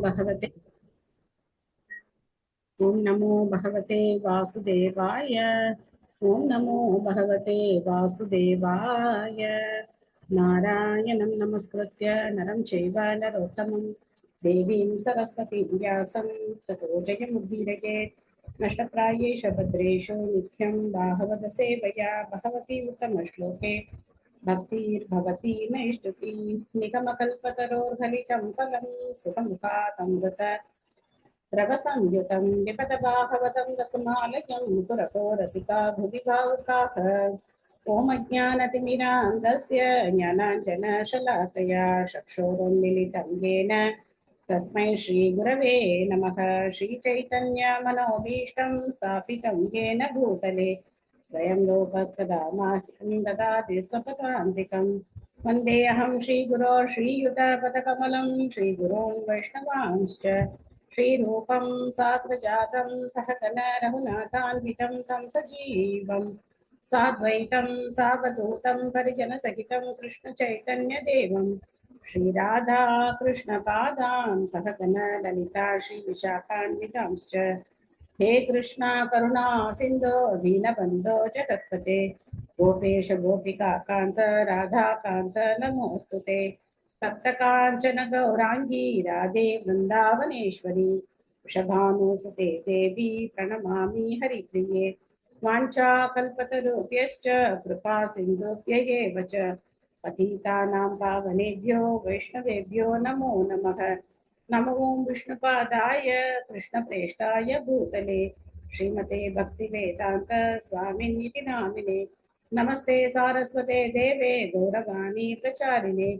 भगवते ओम नमो भगवते वासुदेवाय। ओम नमो भगवते वासुदेवाय। नारायणं नमस्कृत्य नरं चैव नरोत्तमं देवीं सरस्वतीं व्यासं ततो जयमुदीरयेत्। नष्टप्रायेषु भद्रेषु नित्यं बाहवद सेवया भगवती उत्तमश्लोके भक्तिर्भवती नैष्टुकी। निगमकल्पतरोर्घलितं फलं सुखमुखातमृत रवसंयुतं विपदबाहवतं रसमालयं मुकुरको रसिका भुवि भावुकाः। ॐ अज्ञानतिमिरान्धस्य ज्ञानाञ्जनशलाकया चक्षुरुन्मीलितं येन तस्मै श्रीगुरवे नमः। श्रीचैतन्यमनोभीष्टं स्थापितं येन भूतले स्वयं रूपकदा माह्यं ददाति स्वपदान्तिकं। वन्देऽहं श्रीगुरो श्रीयुतपदकमलं श्रीगुरोन् वैष्णवांश्च श्रीरूपं साग्रजातं सहगण रघुनाथान्वितं तं सजीवं साद्वैतं सावधूतं परिजनसहितं कृष्णचैतन्यदेवं श्रीराधा कृष्णपादां सहगण ललिता श्रीविशाखान्वितांश्च। हे कृष्णा करुणा सिन्धो दीनबन्धो जगत्पते गोपेश गोपिका कान्त राधाकान्त नमोऽस्तुते। तप्तकाञ्चन गौराङ्गी राधे वृन्दावनेश्वरी वृषभानुसुते देवी प्रणमामि हरिप्रिये। वाञ्छाकल्पतरुभ्यश्च कृपा सिन्धुभ्य एव च पतितानां पावनेभ्यो वैष्णवेभ्यो नमो नमः। नमो विष्णुपादाय कृष्णप्रेष्ठाय भूतले श्रीमते भक्तिवेदान्त स्वामिन्निति नामिने। नमस्ते सारस्वते देवे गौरवाणी प्रचारिणे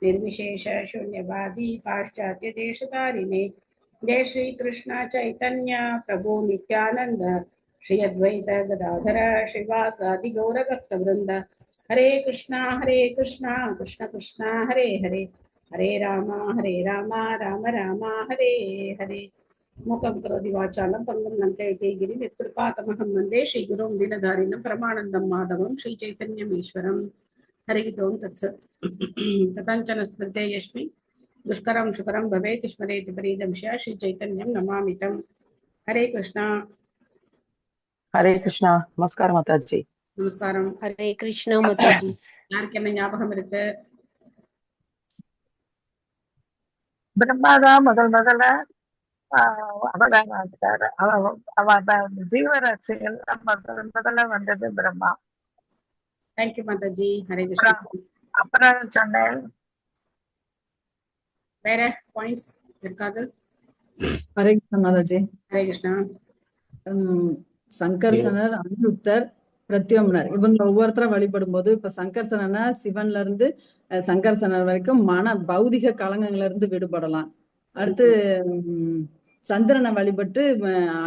निर्विशेष शून्यवादी पाश्चात्य देशतारिणे। जय श्री कृष्ण चैतन्य प्रभु नित्यानंद श्री अद्वैत गदाधर श्रीवासादि गौर भक्त वृंद। हरे कृष्णा कृष्ण कृष्णा हरे हरे हरे राम राम राम हरे हरे। मूकं करोति वाचालं पङ्गुं लङ्कयति गिरिं यत्कृपातमहं वन्दे श्रीगुरुं दीनधारिणं परमानन्दं माधवं श्रीचैतन्यमीश्वरम्। हरिः ओं तत्सत्। तथाञ्चन स्मृते यस्मिन् दुष्करं सुकरं भवेत् स्मरेति परीदंश्य श्रीचैतन्यं नमामि तं। हरे कृष्णा நமஸ்காரம் மாதாஜி. நமஸ்காரம். ஹரே கிருஷ்ணா மாதாஜி. யாருக்கு என்ன ஞாபகம் இருக்கு? பிரம்மாதான் முதல்ல ஜீவராசிகள் முதல்ல வந்தது பிரம்மா. தேங்க்யூ மாதாஜி. ஹரே கிருஷ்ணா. அப்புறம் சொன்னேன். வேற பாயிண்ட்ஸ் இருக்காது? ஹரே கிருஷ்ணா மாதாஜி. ஹரே கிருஷ்ணா. சங்கர்சனர், அனிருத்தர், பிரத்யும்னர் இவங்க ஒவ்வொருத்தர வழிபடும் போது இப்ப சங்கர்சனனா சிவன்ல இருந்து சங்கர்சனர் வரைக்கும் பௌதிக கலங்கங்கள்ல இருந்து விடுபடலாம். அடுத்து சந்திரனை வழிபட்டு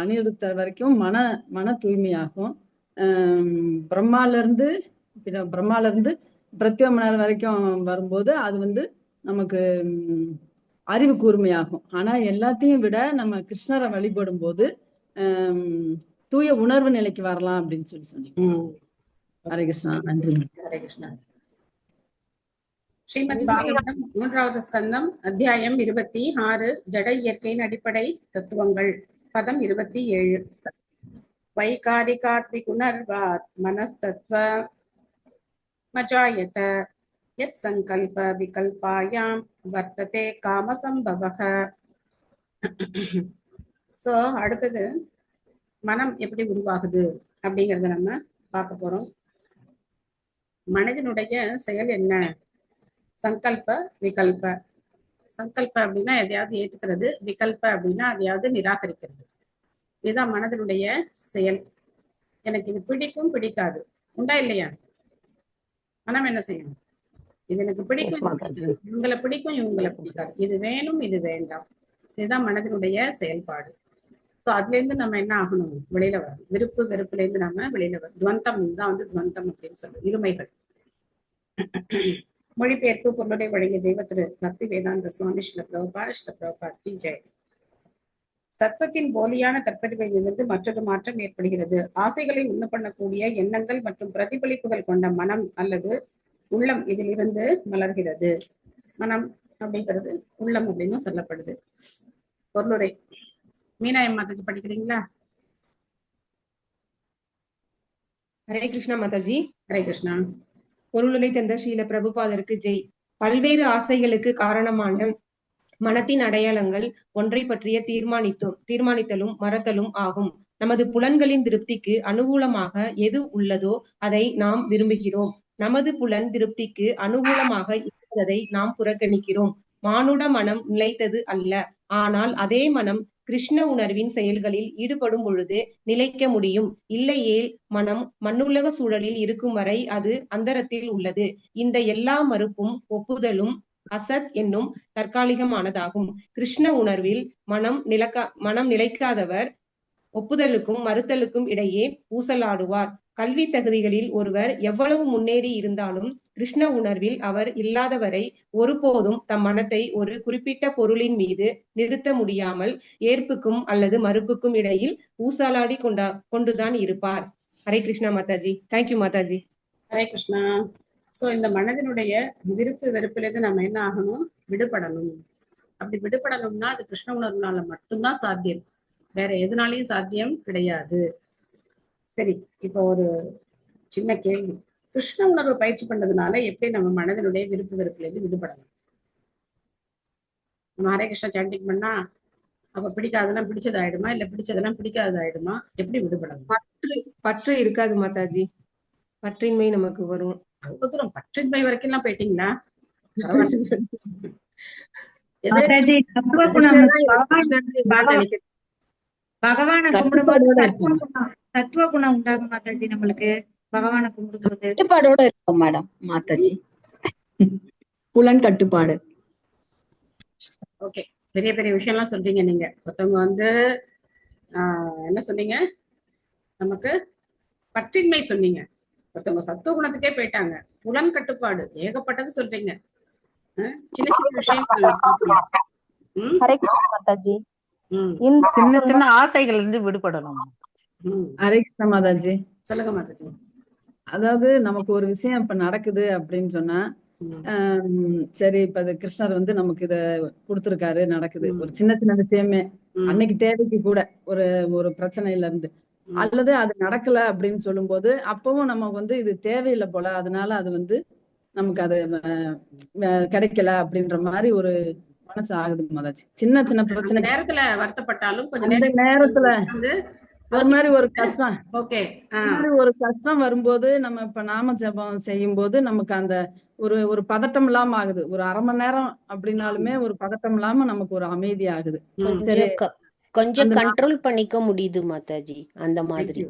அனிருத்தர் வரைக்கும் மன தூய்மையாகும். பிரம்மால இருந்து பிரத்யும்னர் வரைக்கும் வரும்போது அது நமக்கு அறிவு கூர்மையாகும். ஆனா எல்லாத்தையும் விட நம்ம கிருஷ்ணரை வழிபடும் போது தூய உணர்வு நிலைக்கு வரலாம் அப்படின்னு சொன்னீங்க. ஹரே கிருஷ்ணா. நன்றி. ஹரே கிருஷ்ணா. ஸ்ரீமத் பாகவதம் 3வது ஸ்கந்தம் அத்தியாயம் 26 ஜட இயற்கையின் அடிப்படை தத்துவங்கள். பதம் 27. வைகாரிகாத்விகுணர்வாத் மனஸ்தத்வ மஜாயத யத் சங்கல்ப விகல்பாயாம் வர்த்ததே காமசம்பவஹ. சோ அடுத்தது மனம் எப்படி உருவாகுது அப்படிங்கறத நம்ம பார்க்க போறோம். மனதினுடைய செயல் என்ன? சங்கல்ப விகல்ப. சங்கல்ப அப்படின்னா எதையாவது ஏத்துக்கிறது, விகல்ப அப்படின்னா எதையாவது நிராகரிக்கிறது. இதுதான் மனதினுடைய செயல். எனக்கு இது பிடிக்கும் பிடிக்காது உண்டா இல்லையா? மனம் என்ன செய்யணும்? இது எனக்கு பிடிக்கும், இவங்களை பிடிக்கும், இவங்களை பிடிக்காது, இது வேணும், இது வேண்டாம். இதுதான் மனதினுடைய செயல்பாடு. ஸோ அதுல இருந்து நம்ம என்ன ஆகணும்? வெளியில வரும். விருப்பு வெறுப்புல இருந்து நம்ம வெளியில வரும். துவந்தம் தான் துவந்தம் அப்படின்னு சொல்லுவோம், இருமைகள். மொழிபெயர்ப்பு பொருளுரை வழங்கிய தெய்வ திரு பக்தி வேதாந்த சுவாமி ஸ்ரீல பிரபுபாத் கி ஜெய். சத்வத்தின் போலியான தற்பதிவிலிருந்து மற்றொரு மாற்றம் ஏற்படுகிறது. ஆசைகளை உண்ண பண்ணக்கூடிய எண்ணங்கள் மற்றும் பிரதிபலிப்புகள் கொண்ட மனம் அல்லது உள்ளம் இதிலிருந்து மலர்கிறது. மனம் அப்படிங்கிறது உள்ளம் அப்படின்னு சொல்லப்படுது. பொருளுரை. மீனா மாதாஜி படிக்கிறீங்களா? ஹரே கிருஷ்ணா மாதாஜி. ஹரே கிருஷ்ணா. பொருளுரை தந்த ஸ்ரீல பிரபுபாதருக்கு ஜெய். பல்வேறு ஆசைகளுக்கு காரணமான மனத்தின் அடையாளங்கள் ஒன்றை பற்றிய தீர்மானித்தலும் மறத்தலும் ஆகும். நமது புலன்களின் திருப்திக்கு அனுகூலமாக எது உள்ளதோ அதை நாம் விரும்புகிறோம். நமது புலன் திருப்திக்கு அனுகூலமாக இருப்பதை நாம் புறக்கணிக்கிறோம். மானுட மனம் நிலைத்தது அல்ல. ஆனால் அதே மனம் கிருஷ்ண உணர்வின் செயல்களில் ஈடுபடும் பொழுது நிலைக்க முடியும். இல்லையேல் மனம் மண்ணுலக சூழலில் இருக்கும் வரை அது அந்தரத்தில் உள்ளது. இந்த எல்லா மறுப்பும் ஒப்புதலும் அசத் என்னும் தற்காலிகமானதாகும். கிருஷ்ண உணர்வில் மனம் நிலைக்காதவர் ஒப்புதலுக்கும் மறுத்தலுக்கும் இடையே ஊசலாடுவார். கல்வி தகுதிகளில் ஒருவர் எவ்வளவு முன்னேறி இருந்தாலும் கிருஷ்ண உணர்வில் அவர் இல்லாதவரை ஒருபோதும் தம் மனத்தை ஒரு குறிப்பிட்ட பொருளின் மீது நிறுத்த முடியாமல் ஏற்புக்கும் அல்லது மறுப்புக்கும் இடையில் ஊசலாடி கொண்டுதான் இருப்பார். ஹரே கிருஷ்ணா மாதாஜி. தேங்க்யூ மாதாஜி. ஹரே கிருஷ்ணா. சோ இந்த மனதினுடைய விருப்பு வெறுப்பிலிருந்து நம்ம என்ன ஆகணும்? விடுபடணும். அப்படி விடுபடணும்னா அது கிருஷ்ண உணர்வுனால மட்டும்தான் சாத்தியம், வேற எதுனாலையும் சாத்தியம் கிடையாது. சரி, இப்போ ஒரு சின்ன கேள்வி. கிருஷ்ண உணர்வு பயிற்சி பண்ணதுனால எப்படி நம்ம மனதினுடைய விருப்பு வெறுப்பிலிருந்து விடுபடணும்? நம்ம ஹரே கிருஷ்ணா சாண்டிங் பண்ணா அப்ப பிடிக்காதெல்லாம் பிடிச்சது ஆயிடுமா, இல்ல பிடிச்சதெல்லாம் பிடிக்காதது ஆயிடுமா? எப்படி விடுபடணும்? பற்று இருக்காது மாதாஜி. பற்றின்மை நமக்கு வரும். அவ்வளவு தூரம் பற்றின்மை வரைக்கும் எல்லாம் போயிட்டீங்களா? பகவானை கும்பிடும்போது தத்துவ குணம் உண்டாகும் மாதாஜி. நம்மளுக்கு பகவானை கும்பிடும்போது கட்டுப்பாடோட இருக்கும் மேடம் மாதாஜி. புலன் கட்டுப்பாடு. ஓகே, பெரிய பெரிய விஷயம் எல்லாம் சொல்றீங்க நீங்க. ஒருத்தவங்க என்ன சொன்னீங்க? நமக்கு பற்றின்மை சொன்னீங்க. ஒருத்தவங்க சத்துவ குணத்துக்கே போயிட்டாங்க. புலன் கட்டுப்பாடு ஏகப்பட்டது சொல்றீங்க. சின்ன சின்ன விஷயங்கள் சின்ன சின்ன ஆசைகள் இருந்து விடுபடணும். ஹரே கிருஷ்ணா மாதாஜி. சொல்லுங்க மாதாஜி. அதாவது நமக்கு ஒரு விஷயம் இப்ப நடக்குது அப்படின்னு சொன்னா சரி, இப்ப அது கிருஷ்ணர் நமக்கு இத கொடுத்திருக்காரு, நடக்குது. ஒரு சின்ன சின்ன விஷயமே அன்னைக்கு தேவைக்கு கூட ஒரு ஒரு பிரச்சனையில இருந்து அல்லது அது நடக்கல அப்படின்னு சொல்லும் போது அப்பவும் நமக்கு இது தேவையில்லை போல, அதனால அது நமக்கு அது கிடைக்கல அப்படின்ற மாதிரி ஒரு மனசு ஆகுது மாதாஜி. சின்ன சின்ன பிரச்சனை நேரத்துல வருத்தப்பட்டாலும் கொஞ்சம் நேரத்துல அது மாதிரி ஒரு கஷ்டம் ஒரு கஷ்டம் வரும்போது நம்ம இப்ப நாம ஜபம் செய்யும் போது நமக்கு அந்த ஒரு பதட்டம் இல்லாம ஆகுது. ஒரு அரை மணி நேரம் அப்படின்னாலுமே ஒரு பதட்டம் இல்லாம நமக்கு ஒரு அமைதி ஆகுது. கொஞ்சம் கண்ட்ரோல் பண்ணிக்க முடியுது மாதாஜி. அந்த மாதிரி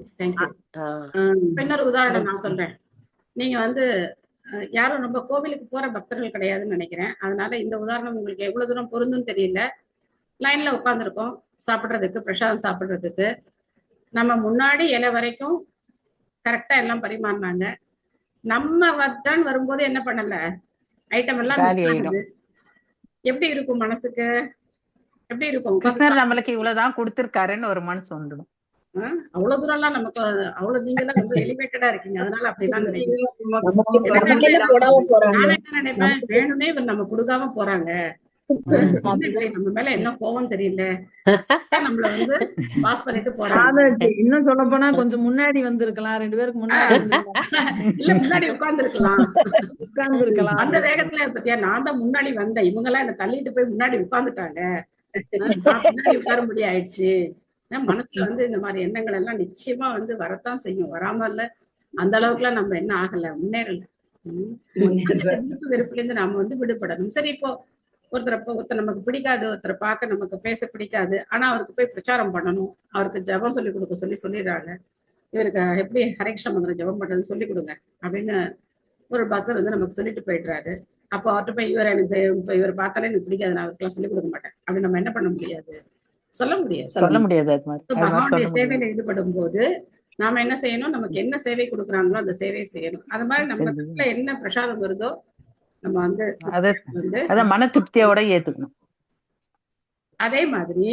இன்னொரு உதாரணம் நான் சொல்றேன். நீங்க யாரும் ரொம்ப கோவிலுக்கு போற பக்தர்கள் கிடையாதுன்னு நினைக்கிறேன். அதனால இந்த உதாரணம் உங்களுக்கு எவ்வளவு தூரம் பொருந்தும் தெரியல. லைன்ல உட்காந்துருக்கோம் சாப்பிடுறதுக்கு, பிரசாதம் சாப்பிடுறதுக்கு. நம்ம முன்னாடி இலை வரைக்கும் கரெக்டா எல்லாம் பரிமாறினாங்க. நம்ம டர்ன் வரும்போது என்ன பண்ணல, ஐட்டம் எல்லாம் எப்படி இருக்கும் மனசுக்கு? எப்படி இருக்கும்? கிருஷ்ணர் நம்மளுக்கு இவ்வளவுதான் கொடுத்திருக்காருன்னு ஒரு மனசு வந்துடும். அவ்வளவு தூரம் எல்லாம் நமக்கு அவ்வளவு நீங்க எல்லாம் ரொம்ப எலிவேட்டடா இருக்கீங்க. அதனால அப்படிதான் நினைக்கிறேன். நான் என்ன நினைப்பேன், வேணும்னே நம்ம கொடுக்காம போறாங்க, நம்ம மேல என்ன கோவம் தெரியல, நம்மள பாஸ் பண்ணிட்டு போறாங்க. இன்னும் சொல்ல போனா கொஞ்சம் முன்னாடி வந்திருக்கலாம், 2 பேருக்கு முன்னாடி இல்ல முன்னாடி உட்கார்ந்து இருக்கலாம். அந்த வேகத்துல பத்தியா நான் தான் முன்னாடி வந்தேன், இவங்க எல்லாம் என்ன தள்ளிட்டு போய் முன்னாடி உட்கார்ந்துட்டாங்க, முன்னாடி உட்கார முடிய ஆயிடுச்சு. மனசுல இந்த மாதிரி எண்ணங்கள் எல்லாம் நிச்சயமா வரத்தான் செய்யும். வராம இல்ல, அந்த அளவுக்கு எல்லாம் நம்ம என்ன ஆகல, முன்னேறல. வெறுப்புல இருந்து நாம விடுபடணும். சரி, இப்போ ஒருத்தர் நமக்கு பிடிக்காது, ஒருத்தரை பார்க்க நமக்கு பேச பிடிக்காது, ஆனா அவருக்கு போய் பிரச்சாரம் பண்ணணும், அவருக்கு ஜபம் சொல்லி கொடுக்க சொல்லிடுறாங்க. இவருக்கு எப்படி ஹரே கிருஷ்ண மந்திரம் ஜபம் பண்றதுன்னு சொல்லி கொடுங்க அப்படின்னு ஒரு பக்தர் நமக்கு சொல்லிட்டு போயிடுறாரு. அப்போ அவர்கிட்ட போய் இவர் பார்த்தாலே எனக்கு பிடிக்காது, நான் அவருக்கெல்லாம் சொல்லிக் கொடுக்க மாட்டேன் அப்படின்னு நம்ம என்ன பண்ண முடியாது, சொல்ல முடியாது. பகவானுடைய சேவையில ஈடுபடும் போது நாம என்ன செய்யணும்? நமக்கு என்ன சேவை கொடுக்குறாங்களோ அந்த சேவையை செய்யணும். அது மாதிரி நம்ம என்ன பிரசாதம் வருதோ நம்ம மன திருப்தியோட ஏத்துக்கணும். அதே மாதிரி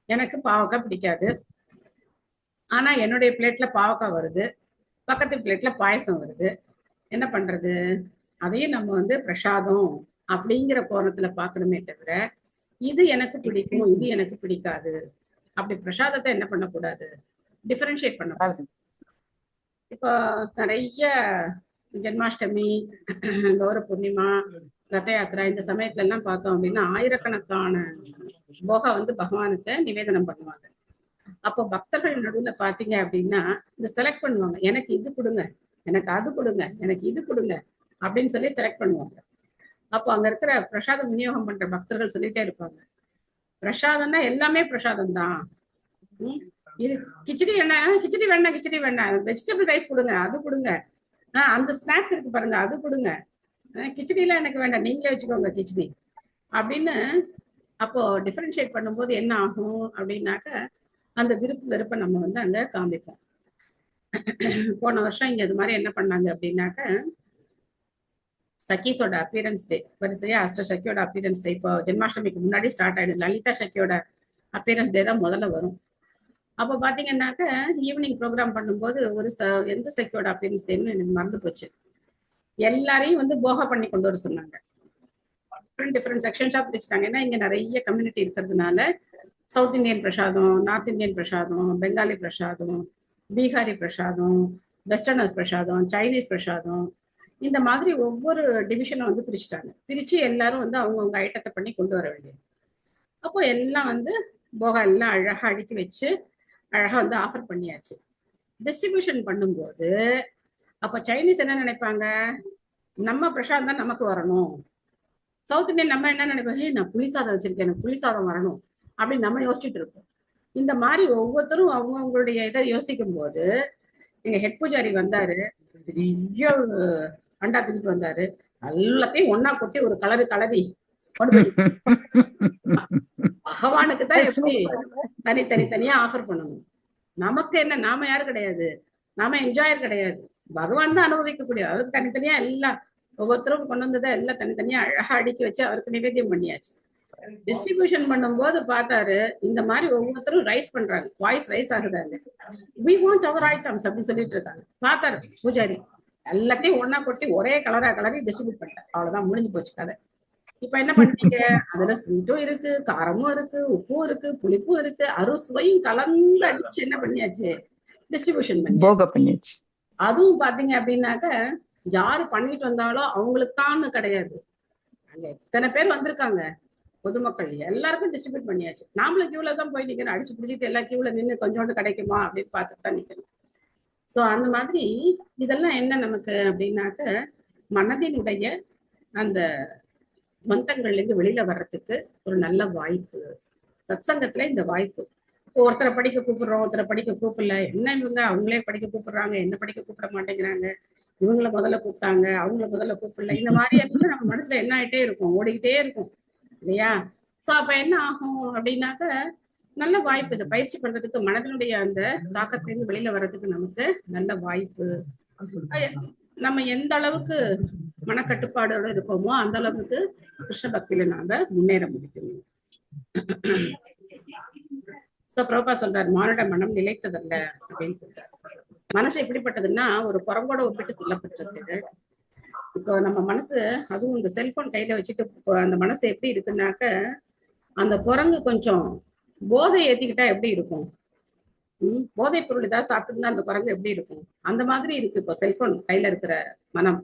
எனக்கு பாவக்காய் பிடிக்காது, ஆனா என்னுடைய பிளேட்ல பாவக்காய் வருது, பக்கத்து பிளேட்ல பாயசம் வருது, என்ன பண்றது? அதையும் நம்ம பிரசாதம் அப்படிங்கிற கோணத்துல பார்க்கணுமே தவிர இது எனக்கு பிடிக்கும், இது எனக்கு பிடிக்காது. அப்படி பிரசாதத்தை என்ன பண்ணக்கூடாது, டிஃபரன்ஷியேட் பண்ணக்கூடாது. இப்போ நிறைய ஜென்மாஷ்டமி, கௌர பூர்ணிமா, ரத யாத்திரா இந்த சமயத்துல எல்லாம் பார்த்தோம் அப்படின்னா ஆயிரக்கணக்கான போகா வந்து பகவானுக்கு நிவேதனம் பண்ணுவாங்க. அப்போ பக்தர்கள் நடுவுல பாத்தீங்க அப்படின்னா இந்த செலக்ட் பண்ணுவாங்க, எனக்கு இது கொடுங்க, எனக்கு அது கொடுங்க, எனக்கு இது கொடுங்க அப்படின்னு சொல்லி செலக்ட் பண்ணுவாங்க. அப்போ அங்க இருக்கிற பிரசாதம் விநியோகம் பண்ற பக்தர்கள் சொல்லிட்டே இருப்பாங்க, பிரசாதம்னா எல்லாமே பிரசாதம் தான். இது கிச்சடி என்ன, கிச்சடி வேணா, கிச்சடி வேணா, வெஜிடபிள் ரைஸ் கொடுங்க, அது கொடுங்க, அந்த ஸ்நாக்ஸ் இருக்கு பாருங்க அது கொடுங்க, கிச்சடி எல்லாம் எனக்கு வேண்டாம், நீங்களே வச்சுக்கோங்க கிச்சடி அப்படின்னு. அப்போ டிஃபரன்ஷியேட் பண்ணும்போது என்ன ஆகும் அப்படின்னாக்க அந்த விருப்பு வெறுப்பை நம்ம வந்து அங்க காமிப்போம். போன வருஷம் இங்க இது மாதிரி என்ன பண்ணாங்க அப்படின்னாக்க சக்கீஸோட அப்பியரன்ஸ் டே, வரிசையா அஷ்ட சக்கியோட அப்பியரன்ஸ் டே இப்போ ஜென்மாஷ்டமிக்கு முன்னாடி ஸ்டார்ட் ஆயிடும். லலிதா சக்கியோட அப்பியரன்ஸ் டே தான் முதல்ல வரும். அப்போ பாத்தீங்கன்னாக்க ஈவினிங் ப்ரோக்ராம் பண்ணும்போது ஒரு எந்த சக்கியோட அப்பியரன்ஸ் டேன்னு எனக்கு மறந்து போச்சு, எல்லாரையும் வந்து போகா பண்ணி கொண்டு வர சொன்னாங்க. டிஃப்ரெண்ட் செக்ஷன்ஸா பிரிச்சுட்டாங்க. ஏன்னா இங்க நிறைய கம்யூனிட்டி இருக்கிறதுனால சவுத் இந்தியன் பிரசாதம், நார்த் இந்தியன் பிரசாதம், பெங்காலி பிரசாதம், பீகாரி பிரசாதம், வெஸ்டர்னர்ஸ் பிரசாதம், சைனீஸ் பிரசாதம், இந்த மாதிரி ஒவ்வொரு டிவிஷனும் வந்து பிரிச்சுட்டாங்க. பிரிச்சு எல்லாரும் வந்து அவங்கவுங்க ஐட்டத்தை பண்ணி கொண்டு வர வேண்டியது. அப்போ எல்லாம் வந்து போகா எல்லாம் அழகா அடுக்கி வச்சு அழகா வந்து ஆஃபர் பண்ணியாச்சு. டிஸ்ட்ரிபியூஷன் பண்ணும்போது அப்ப சைனீஸ் என்ன நினைப்பாங்க, நம்ம பிரசாதம் தான் நமக்கு வரணும். சவுத் இந்தியன் நம்ம என்ன நினைப்போம், நான் புளி சாதம் வச்சிருக்கேன், எனக்கு புளி சாதம் வரணும் அப்படின்னு நம்ம யோசிச்சுட்டு இருப்போம். இந்த மாதிரி ஒவ்வொருத்தரும் அவங்களுடைய இதை யோசிக்கும் போது எங்க ஹெட் பூஜாரி வந்தாரு, பெரிய அண்டா தூக்கிட்டு வந்தாரு, எல்லாத்தையும் ஒன்னா கொட்டி ஒரு கலரி பகவானுக்கு தான் எப்படி தனியா ஆஃபர் பண்ணணும். நமக்கு என்ன, நாம யாரு கிடையாது, நாம என்ஜாயர் கிடையாது, பகவான் தான் அனுபவிக்கக்கூடிய. அவருக்கு தனித்தனியா எல்லாம் ஒவ்வொருத்தரும் கொண்டு வந்ததை எல்லாம் தனித்தனியா அழகா அடுக்கி வச்சு அவருக்கு நிவேத்தியம் பண்ணியாச்சு. டிஸ்ட்ரிபியூஷன் பண்ணும்போது பார்த்தாரு, இந்த மாதிரி ஒவ்வொருத்தரும் ரைஸ் பண்றாங்க, வாய்ஸ் ரைஸ் ஆகுதாங்க, we want our items அப்படின்னு சொல்லிட்டு இருக்காங்க. பார்த்தாரு பூஜாரி, எல்லாத்தையும் ஒன்னா கொட்டி ஒரே கலரி டிஸ்ட்ரிபியூட் பண்ணிட்டார். அவ்வளவுதான், முடிஞ்சு போச்சு கதை. இப்ப என்ன பண்ணீங்க, அதுல ஸ்வீட்டும் இருக்கு, காரமும் இருக்கு, உப்பும் இருக்கு, புளிப்பும் இருக்கு, அறுசுவையும் கலந்து அடிச்சு என்ன பண்ணியாச்சு, டிஸ்ட்ரிபியூஷன் பண்ணியாச்சு. அதுவும் பாத்தீங்க அப்படின்னாக்க யாரு பண்ணிட்டு வந்தாலும் அவங்களுக்கான்னு கிடையாது, அங்க எத்தனை பேர் வந்திருக்காங்க பொதுமக்கள் எல்லாருக்கும் டிஸ்ட்ரிபியூட் பண்ணியாச்சு. நாமளும் கியூல தான் போய் நிக்கணும், அடிச்சு பிடிச்சிட்டு எல்லா கியூல நின்று கொஞ்சோண்டு கிடைக்குமா அப்படின்னு பார்த்துட்டு தான் நிக்கணும். சோ அந்த மாதிரி இதெல்லாம் என்ன நமக்கு அப்படின்னாக்க மனதினுடைய அந்த மந்தங்கள்ல இருந்து வெளியில வர்றதுக்கு ஒரு நல்ல வாய்ப்பு சத்சங்கத்துல. இந்த வாய்ப்பு இப்போ ஒருத்தரை படிக்க கூப்பிடுறோம், ஒருத்தரை படிக்க கூப்பிடல, என்ன இவங்க அவங்களே படிக்க கூப்பிடுறாங்க, என்ன படிக்க கூப்பிட மாட்டேங்கிறாங்க, இவங்கள முதல்ல கூப்பிட்டாங்க, அவங்கள முதல்ல கூப்பிடல, இந்த மாதிரி எல்லாம் நம்ம மனசுல என்ன ஆயிட்டே இருக்கும், ஓடிக்கிட்டே இருக்கும் இல்லையா? சோ அப்ப என்ன ஆகும் அப்படின்னாக்க நல்ல வாய்ப்பு, இதை பயிற்சி பண்றதுக்கு, மனதினுடைய அந்த தாக்கத்திலிருந்து வெளியில வர்றதுக்கு நமக்கு நல்ல வாய்ப்பு. நம்ம எந்த அளவுக்கு மனக்கட்டுப்பாடோட இருப்போமோ அந்த அளவுக்கு கிருஷ்ண பக்தியில நாம முன்னேற முடியும். சோ பிரபா சொல்றாரு, மானுட மனம் நிலைத்ததல்ல அப்படின்னு சொல்றாரு. மனசு எப்படிப்பட்டதுன்னா ஒரு குரங்கோட ஒப்பிட்டு சொல்லப்பட்டிருக்கு. இப்போ நம்ம மனசு, அதுவும் இந்த செல்போன் கையில வச்சுட்டு அந்த மனசு எப்படி இருக்குன்னாக்க, அந்த குரங்கு கொஞ்சம் போதை ஏத்திக்கிட்டா எப்படி இருக்கும், போதை பொருள் ஏதாவது சாப்பிட்டுருந்தா அந்த குரங்கு எப்படி இருக்கும், அந்த மாதிரி இருக்கு இப்போ செல்போன் கையில இருக்கிற மனம்.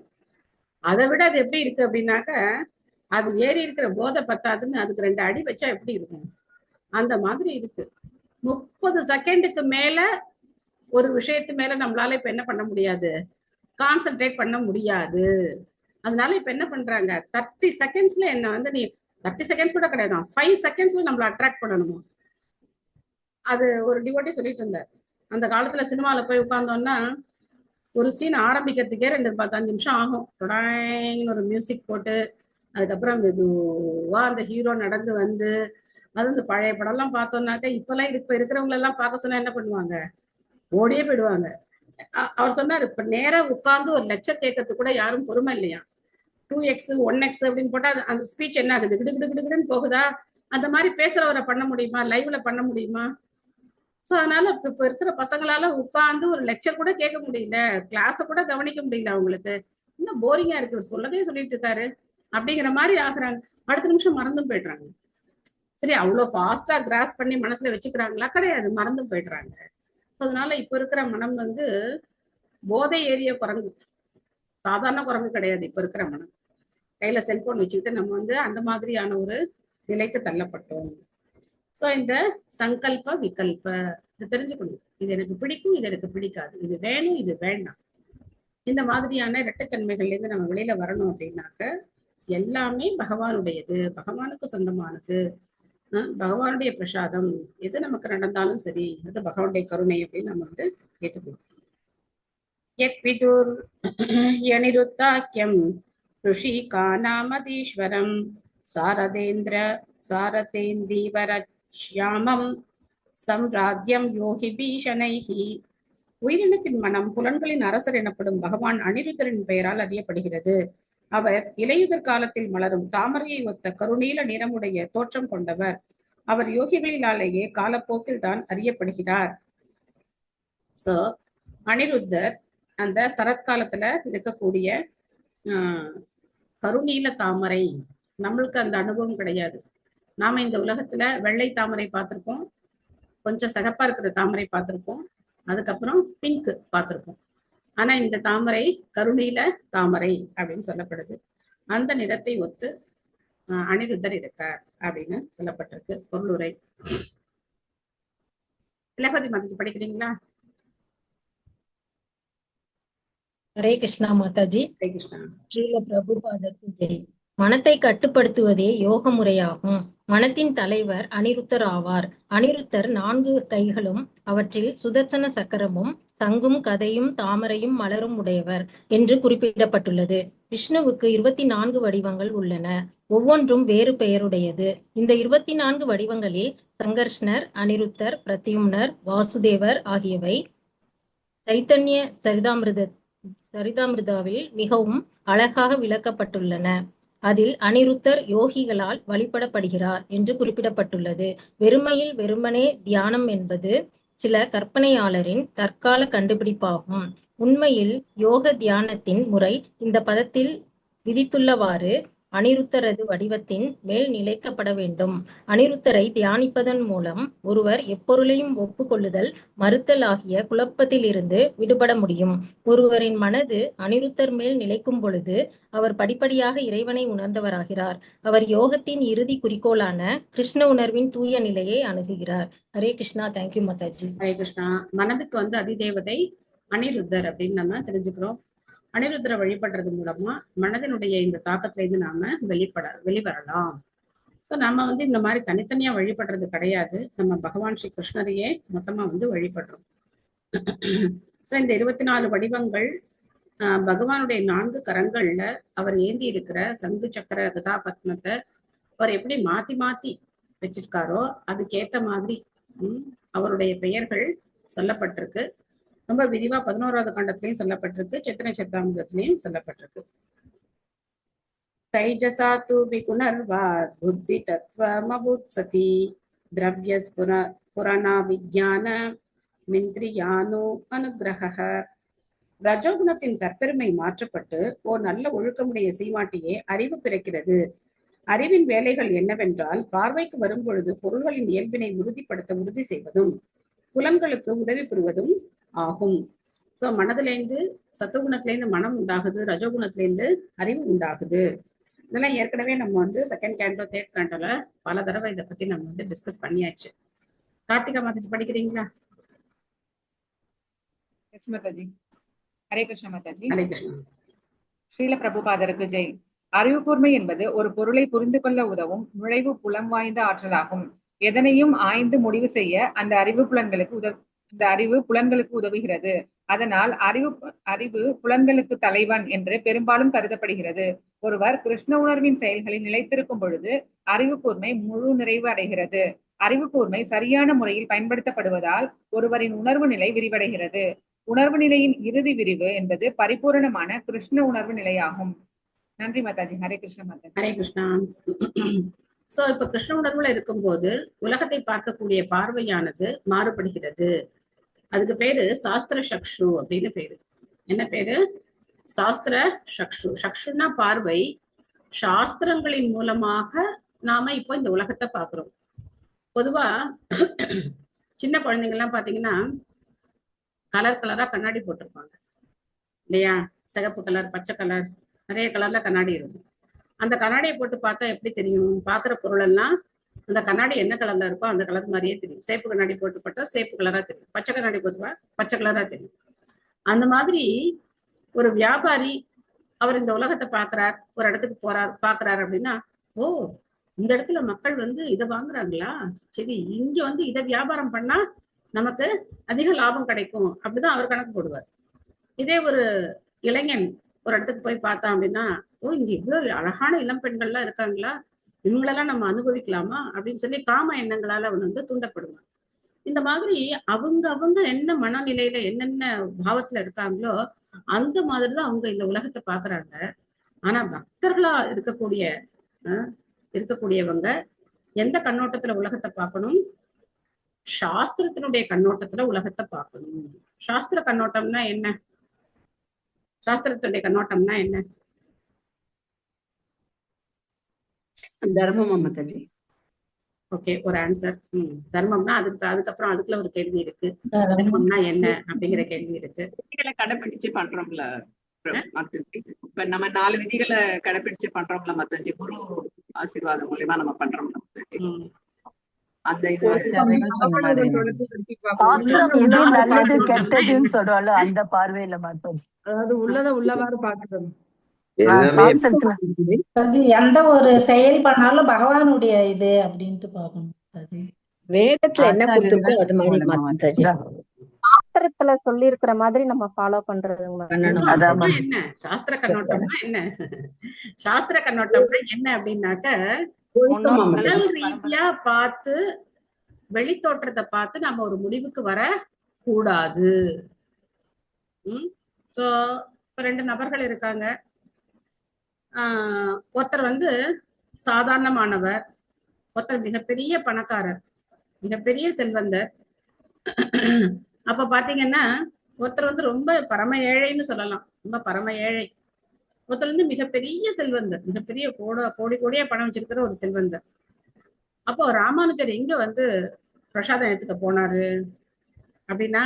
அதை விட அது எப்படி இருக்கு அப்படின்னாக்க, அது ஏறி இருக்கிற போதை பத்தாதுன்னு அதுக்கு 2 அடி வச்சா எப்படி இருக்கும், அந்த மாதிரி இருக்கு. 30 செகண்டுக்கு மேல ஒரு விஷயத்து மேல நம்மளால இப்ப என்ன பண்ண முடியாது, கான்சென்ட்ரேட் பண்ண முடியாது. அதனால இப்ப என்ன பண்றாங்க, 30 செகண்ட்ஸ்ல என்ன வந்து நீ 30 செகண்ட்ஸ் கூட கிடையாது, 5 செகண்ட்ஸ்ல நம்மள அட்ராக்ட் பண்ணணுமா. அது ஒரு டிவோட்டி சொல்லிட்டு இருந்தார், அந்த காலத்துல சினிமால போய் உட்கார்ந்தோம்னா ஒரு சீன் ஆரம்பிக்கிறதுக்கே 2-5 நிமிஷம் ஆகும். ஒரு மியூசிக் போட்டு அதுக்கப்புறம் மெதுவா அந்த ஹீரோ நடந்து வந்து, அது இந்த பழைய படம் எல்லாம் பார்த்தோம்னாக்க இப்பெல்லாம் இப்ப இருக்கிறவங்க எல்லாம் பார்க்க சொன்னா என்ன பண்ணுவாங்க, ஓடியே போயிடுவாங்க. அவர் சொன்னாரு, இப்ப நேரா உட்கார்ந்து ஒரு லெக்சர் கேட்கறதுக்கு கூட யாரும் பொறுமை இல்லையா. 2x 1x அப்படின்னு போட்டா அந்த ஸ்பீச் என்ன ஆகுது, கிடுகிடுன்னு போகுதா. அந்த மாதிரி பேசுறவரை பண்ண முடியுமா, லைவ்ல பண்ண முடியுமா? சோ அதனால இப்ப இருக்கிற பசங்களால உட்கார்ந்து ஒரு லெக்சர் கூட கேட்க முடியல, கிளாஸ கூட கவனிக்க முடியல. அவங்களுக்கு இன்னும் போரிங்கா இருக்கு, சொல்லதே சொல்லிட்டு இருக்காரு அப்படிங்கிற மாதிரி ஆகுறாங்க. அடுத்த நிமிஷம் மறந்தும் போயிடுறாங்க. சரி, அவ்வளவு ஃபாஸ்டா கிராஸ் பண்ணி மனசுல வச்சுக்கிறாங்களா? கிடையாது, மறந்து போயிடுறாங்க. அதனால இப்ப இருக்கிற மனம் வந்து போதை ஏறிய குரங்கு, சாதாரண குரங்கு கிடையாது இப்ப இருக்கிற மனம். கையில செல்போன் வச்சுக்கிட்டு நம்ம வந்து அந்த மாதிரியான ஒரு நிலைக்கு தள்ளப்பட்டோம். சோ இந்த சங்கல்ப விகல்ப இது தெரிஞ்சுக்கணும். இது எனக்கு பிடிக்கும், இது எனக்கு பிடிக்காது, இது வேணும், இது வேண்டாம். இந்த மாதிரியான இரட்டைத்தன்மைகள்ல இருந்து நம்ம வெளியில வரணும் அப்படின்னாக்க எல்லாமே பகவானுடையது, பகவானுக்கு சொந்தமானது, பகவானுடைய பிரசாதம். எது நமக்கு நடந்தாலும் சரி, அது பகவானுடைய கருணை அப்படின்னு நம்ம வந்து ஏற்றுக்கணும். யத் விதுர் யனிருத்தாக்கியம் ருஷிகாநாமதீஸ்வரம் சாரதேந்தீவரச்யாமம் சம்ராத்யம் யோகி பீஷணைஹி. உயிரினத்தின் மனம் புலன்களின் அரசர் எனப்படும் பகவான் அனிருத்தரின் பெயரால் அறியப்படுகிறது. அவர் இலையுதிர் காலத்தில் மலரும் தாமரையை ஒத்த கருநீல நிறமுடைய தோற்றம் கொண்டவர். அவர் யோகிகளினாலேயே காலப்போக்கில் தான் அறியப்படுகிறார். சோ அனிருத்தர் அந்த சரத்காலத்துல இருக்கக்கூடிய கருநீல தாமரை. நம்மளுக்கு அந்த அனுபவம் கிடையாது. நாம இந்த உலகத்துல வெள்ளை தாமரை பார்த்திருப்போம், கொஞ்சம் சிகப்பா இருக்கிற தாமரை பார்த்திருப்போம், அதுக்கப்புறம் பிங்க் பார்த்திருப்போம். ஆனா இந்த தாமரை கருநீல தாமரை அப்படின்னு சொல்லப்படுது. அந்த நிறத்தை ஒத்து அனிருத்தர் இருக்கார் அப்படின்னு சொல்லப்பட்டிருக்கு பொருளுரை. திலகவதி மாதாஜி படிக்கிறீங்களா? ஹரே கிருஷ்ணா மாதாஜி. ஹரே கிருஷ்ணா. ஸ்ரீல பிரபுபாதருக்கு ஜெய். மனத்தை கட்டுப்படுத்துவதே யோக முறையாகும். மனத்தின் தலைவர் அனிருத்தர் ஆவார். அனிருத்தர் 4 கைகளும் அவற்றில் சுதர்சன சக்கரமும் சங்கும் கதையும் தாமரையும் மலரும் உடையவர் என்று குறிப்பிடப்பட்டுள்ளது. விஷ்ணுவுக்கு 24 வடிவங்கள் உள்ளன. ஒவ்வொன்றும் வேறு பெயருடையது. இந்த 24 வடிவங்களில் சங்கர்ஷ்ணர், அனிருத்தர், பிரத்யும்னர், வாசுதேவர் ஆகியவை சைத்தன்ய சரிதாமிருதாவில் மிகவும் அழகாக விளக்கப்பட்டுள்ளன. அதில் அனிருத்தர் யோகிகளால் வழிபடப்படுகிறார் என்று குறிப்பிடப்பட்டுள்ளது. வெறுமனே தியானம் என்பது சில கற்பனையாளரின் தற்கால கண்டுபிடிப்பாகும். உண்மையில் யோக தியானத்தின் முறை இந்த பதத்தில் விதித்துள்ளவாறு அனிருத்தரது வடிவத்தின் மேல் நிலைக்கப்பட வேண்டும். அனிருத்தரை தியானிப்பதன் மூலம் ஒருவர் எப்பொருளையும் ஒப்புக்கொள்ளுதல், மறுத்தல் ஆகிய குழப்பத்திலிருந்து விடுபட முடியும். ஒருவரின் மனது அனிருத்தர் மேல் நிலைக்கும் பொழுது அவர் படிப்படியாக இறைவனை உணர்ந்தவராகிறார். அவர் யோகத்தின் இறுதி குறிக்கோளான கிருஷ்ண உணர்வின் தூய நிலையை அணுகுகிறார். ஹரே கிருஷ்ணா. தேங்க்யூ மாதாஜி. ஹரே கிருஷ்ணா. மனதுக்கு வந்து அதிதேவதை அனிருத்தர் அப்படின்னு நம்ம தெரிஞ்சுக்கிறோம். அனிருத்தரை வழிபடுறது மூலமா மனதினுடைய இந்த தாக்கத்துல இருந்து நாம வெளிவரலாம். சோ நம்ம வந்து இந்த மாதிரி தனித்தனியா வழிபடுறது கிடையாது. நம்ம பகவான் ஸ்ரீ கிருஷ்ணரையே மொத்தமா வந்து வழிபடுறோம். சோ இந்த 24 வடிவங்கள் பகவானுடைய 4 கரங்கள்ல அவர் ஏந்தி இருக்கிற சங்கு சக்கர கதாபத்மத்தை அவர் எப்படி மாத்தி மாத்தி வச்சிருக்காரோ அதுக்கேத்த மாதிரி அவருடைய பெயர்கள் சொல்லப்பட்டிருக்கு. ரொம்ப விரிவா 11வது கண்டத்திலையும் சொல்லப்பட்டிருக்கு, சித்திரை சத்தாமிரத்திலையும் சொல்லப்பட்டிருக்கு. தைஜசா து விகுணர்வாத் புத்தி தத்வமபுத்சதி திரவ்யஸ் புராணா விஜ்ஞான மிந்திரியானோ அனுகிரக. ரஜோகுணத்தின் தற்பெருமை மாற்றப்பட்டு ஓர் நல்ல ஒழுக்கமுடைய சீமாட்டியே அறிவு பிறக்கிறது. அறிவின் வேலைகள் என்னவென்றால் பார்வைக்கு வரும் பொழுது பொருள்களின் இயல்பினை உறுதி செய்வதும் புலன்களுக்கு உதவி புரிவதும் ஆகும். சோ மனதிலேருந்து சத்துவகுணத்திலேருந்து மனம் உண்டாகுது, ரஜோகுணத்திலேருந்து அறிவு உண்டாகுது. இதெல்லாம் ஏற்கனவே நம்ம வந்து 2nd கேண்டோ 3rd கேண்டோல பல தடவை இதை பத்தி நம்ம வந்து டிஸ்கஸ் பண்ணியாச்சு. கார்த்திகா மாதாஜி படிக்கிறீங்களா? எஸ் மாதாஜி. ஹரே கிருஷ்ணா மாதாஜி. ஹரே கிருஷ்ணா. ஸ்ரீல பிரபுபாதருக்கு ஜெய். அறிவு கூர்மை என்பது ஒரு பொருளை புரிந்து கொள்ள உதவும் நுழைவு புலம் வாய்ந்த ஆற்றலாகும். எதனையும் ஆய்ந்து முடிவு செய்ய அந்த அறிவு புலன்களுக்கு உதவுகிறது. அதனால் அறிவு புலன்களுக்கு தலைவன் என்று பெரும்பாலும் கருதப்படுகிறது. ஒருவர் கிருஷ்ண உணர்வின் செயல்களில் நிலைத்திருக்கும் பொழுது அறிவு கூர்மை முழு நிறைவு அடைகிறது. அறிவு கூர்மை சரியான முறையில் பயன்படுத்தப்படுவதால் ஒருவரின் உணர்வு நிலை விரிவடைகிறது. உணர்வு நிலையின் இறுதி விரிவு என்பது பரிபூரணமான கிருஷ்ண உணர்வு நிலையாகும். நன்றி மாதாஜி. ஹரே கிருஷ்ண மாதாஜி. ஹரே கிருஷ்ணா. சோ இப்ப கிருஷ்ண உணர்வுல இருக்கும்போது உலகத்தை பார்க்கக்கூடிய பார்வையானது மாறுபடுகிறது. அதுக்கு பேரு சாஸ்திர சக்ஷு அப்படின்னு பேரு. என்ன பேரு? சாஸ்திர சக்ஷு. சக்ஷுனா பார்வை. சாஸ்திரங்களின் மூலமாக நாம இப்போ இந்த உலகத்தை பார்க்கிறோம். பொதுவா சின்ன குழந்தைங்க எல்லாம் பாத்தீங்கன்னா கலர் கலரா கண்ணாடி போட்டிருப்பாங்க இல்லையா? சிகப்பு கலர், பச்சை கலர், நிறைய கலர்ல கண்ணாடி இருக்கும். அந்த கண்ணாடியை போட்டு பார்த்தா எப்படி தெரியும்? பாக்குற பொருள் எல்லாம் அந்த கண்ணாடி என்ன கலர்ல இருக்கோ அந்த கலர் மாதிரியே தெரியும். சேப்பு கண்ணாடி போட்டு பார்த்தா சேப்பு கலரா தெரியும், பச்சை கண்ணாடி போட்டு பச்சை கலரா தெரியும். அந்த மாதிரி ஒரு வியாபாரி அவர் இந்த உலகத்தை பாக்குறார், ஒரு இடத்துக்கு போறார், பாக்குறாரு அப்படின்னா, ஓ இந்த இடத்துல மக்கள் வந்து இதை வாங்குறாங்களா, சரி இங்க வந்து இதை வியாபாரம் பண்ணா நமக்கு அதிக லாபம் கிடைக்கும் அப்படிதான் அவர் கணக்கு போடுவார். இதே ஒரு இளைஞன் ஒரு இடத்துக்கு போய் பார்த்தான் அப்படின்னா, ஓ இங்க இவ்வளவு அழகான இளம் பெண்கள்லாம் இருக்காங்களா, இவங்களெல்லாம் நம்ம அனுபவிக்கலாமா அப்படின்னு சொல்லி காம எண்ணங்களால அவன் வந்து தூண்டப்படுவான். இந்த மாதிரி அவங்க என்ன மனநிலையில என்னென்ன பாவத்துல இருக்காங்களோ அந்த மாதிரிதான் அவங்க இந்த உலகத்தை பாக்குறாங்க. ஆனா பக்தர்களா இருக்கக்கூடியவங்க எந்த கண்ணோட்டத்துல உலகத்தை பார்க்கணும்? சாஸ்திரத்தினுடைய கண்ணோட்டத்துல உலகத்தை பார்க்கணும். சாஸ்திர கண்ணோட்டம்னா என்ன? சாஸ்திரத்துடைய கண்ணோட்டம்னா என்ன? தர்மமா மாதாஜி? ஓகே, ஒரு ஆன்சர். தர்மம்னா அதுக்கப்புறம் அதுக்குள்ள ஒரு கேள்வி இருக்கு. தர்மம்னா என்ன அப்படிங்கிற கேள்வி இருக்கு. விதிகளை கடைபிடிச்சு பண்றோம்ல மாதாஜி, இப்ப நம்ம 4 விதிகளை கடைபிடிச்சு பண்றோம்ல மாதாஜி, குரு ஆசீர்வாதம் மூலியமா நம்ம பண்றோம்ல மாதாஜி. அந்த இது சாஸ்திரம் எது நல்லது கெட்டதுன்னு சொல்றாளோ அந்த பார்வையில மாதாஜி, அதாவது உள்ளத உள்ளவாறு பாக்குறது. எந்த ஒரு செயல் பண்ணாலும் பகவானுடைய இது அப்படின்ட்டு பார்க்கணும். வேதத்துல என்ன கொடுத்துருக்கோ அது மாதிரி மாதாஜி. சாஸ்திரத்துல சொல்லி இருக்கிற மாதிரி நம்ம ஃபாலோ பண்றது. என்ன சாஸ்திர கண்ணோட்டம்னா என்ன? சாஸ்திர கண்ணோட்டம்னா என்ன அப்படின்னாக்க, உடல் ரீதியா பார்த்து வெளித்தோற்றத்தை பார்த்து நம்ம ஒரு முடிவுக்கு வர கூடாது. சோ இப்ப 2 நபர்கள் இருக்காங்க. ஒருத்தர் வந்து சாதாரணமானவர், ஒருத்தர் மிகப்பெரிய பணக்காரர், மிகப்பெரிய செல்வந்தர். அப்ப பாத்தீங்கன்னா ஒருத்தர் வந்து ரொம்ப பரம ஏழைன்னு சொல்லலாம், ரொம்ப பரம ஏழை. ஒருத்தர் வந்து மிகப்பெரிய செல்வந்தர், மிகப்பெரிய கோடி கோடியா பணம் வச்சிருக்கிற ஒரு செல்வந்தர். அப்போ ராமானுஜர் எங்க வந்து பிரசாதம் எடுத்துக்க போனாரு அப்படின்னா,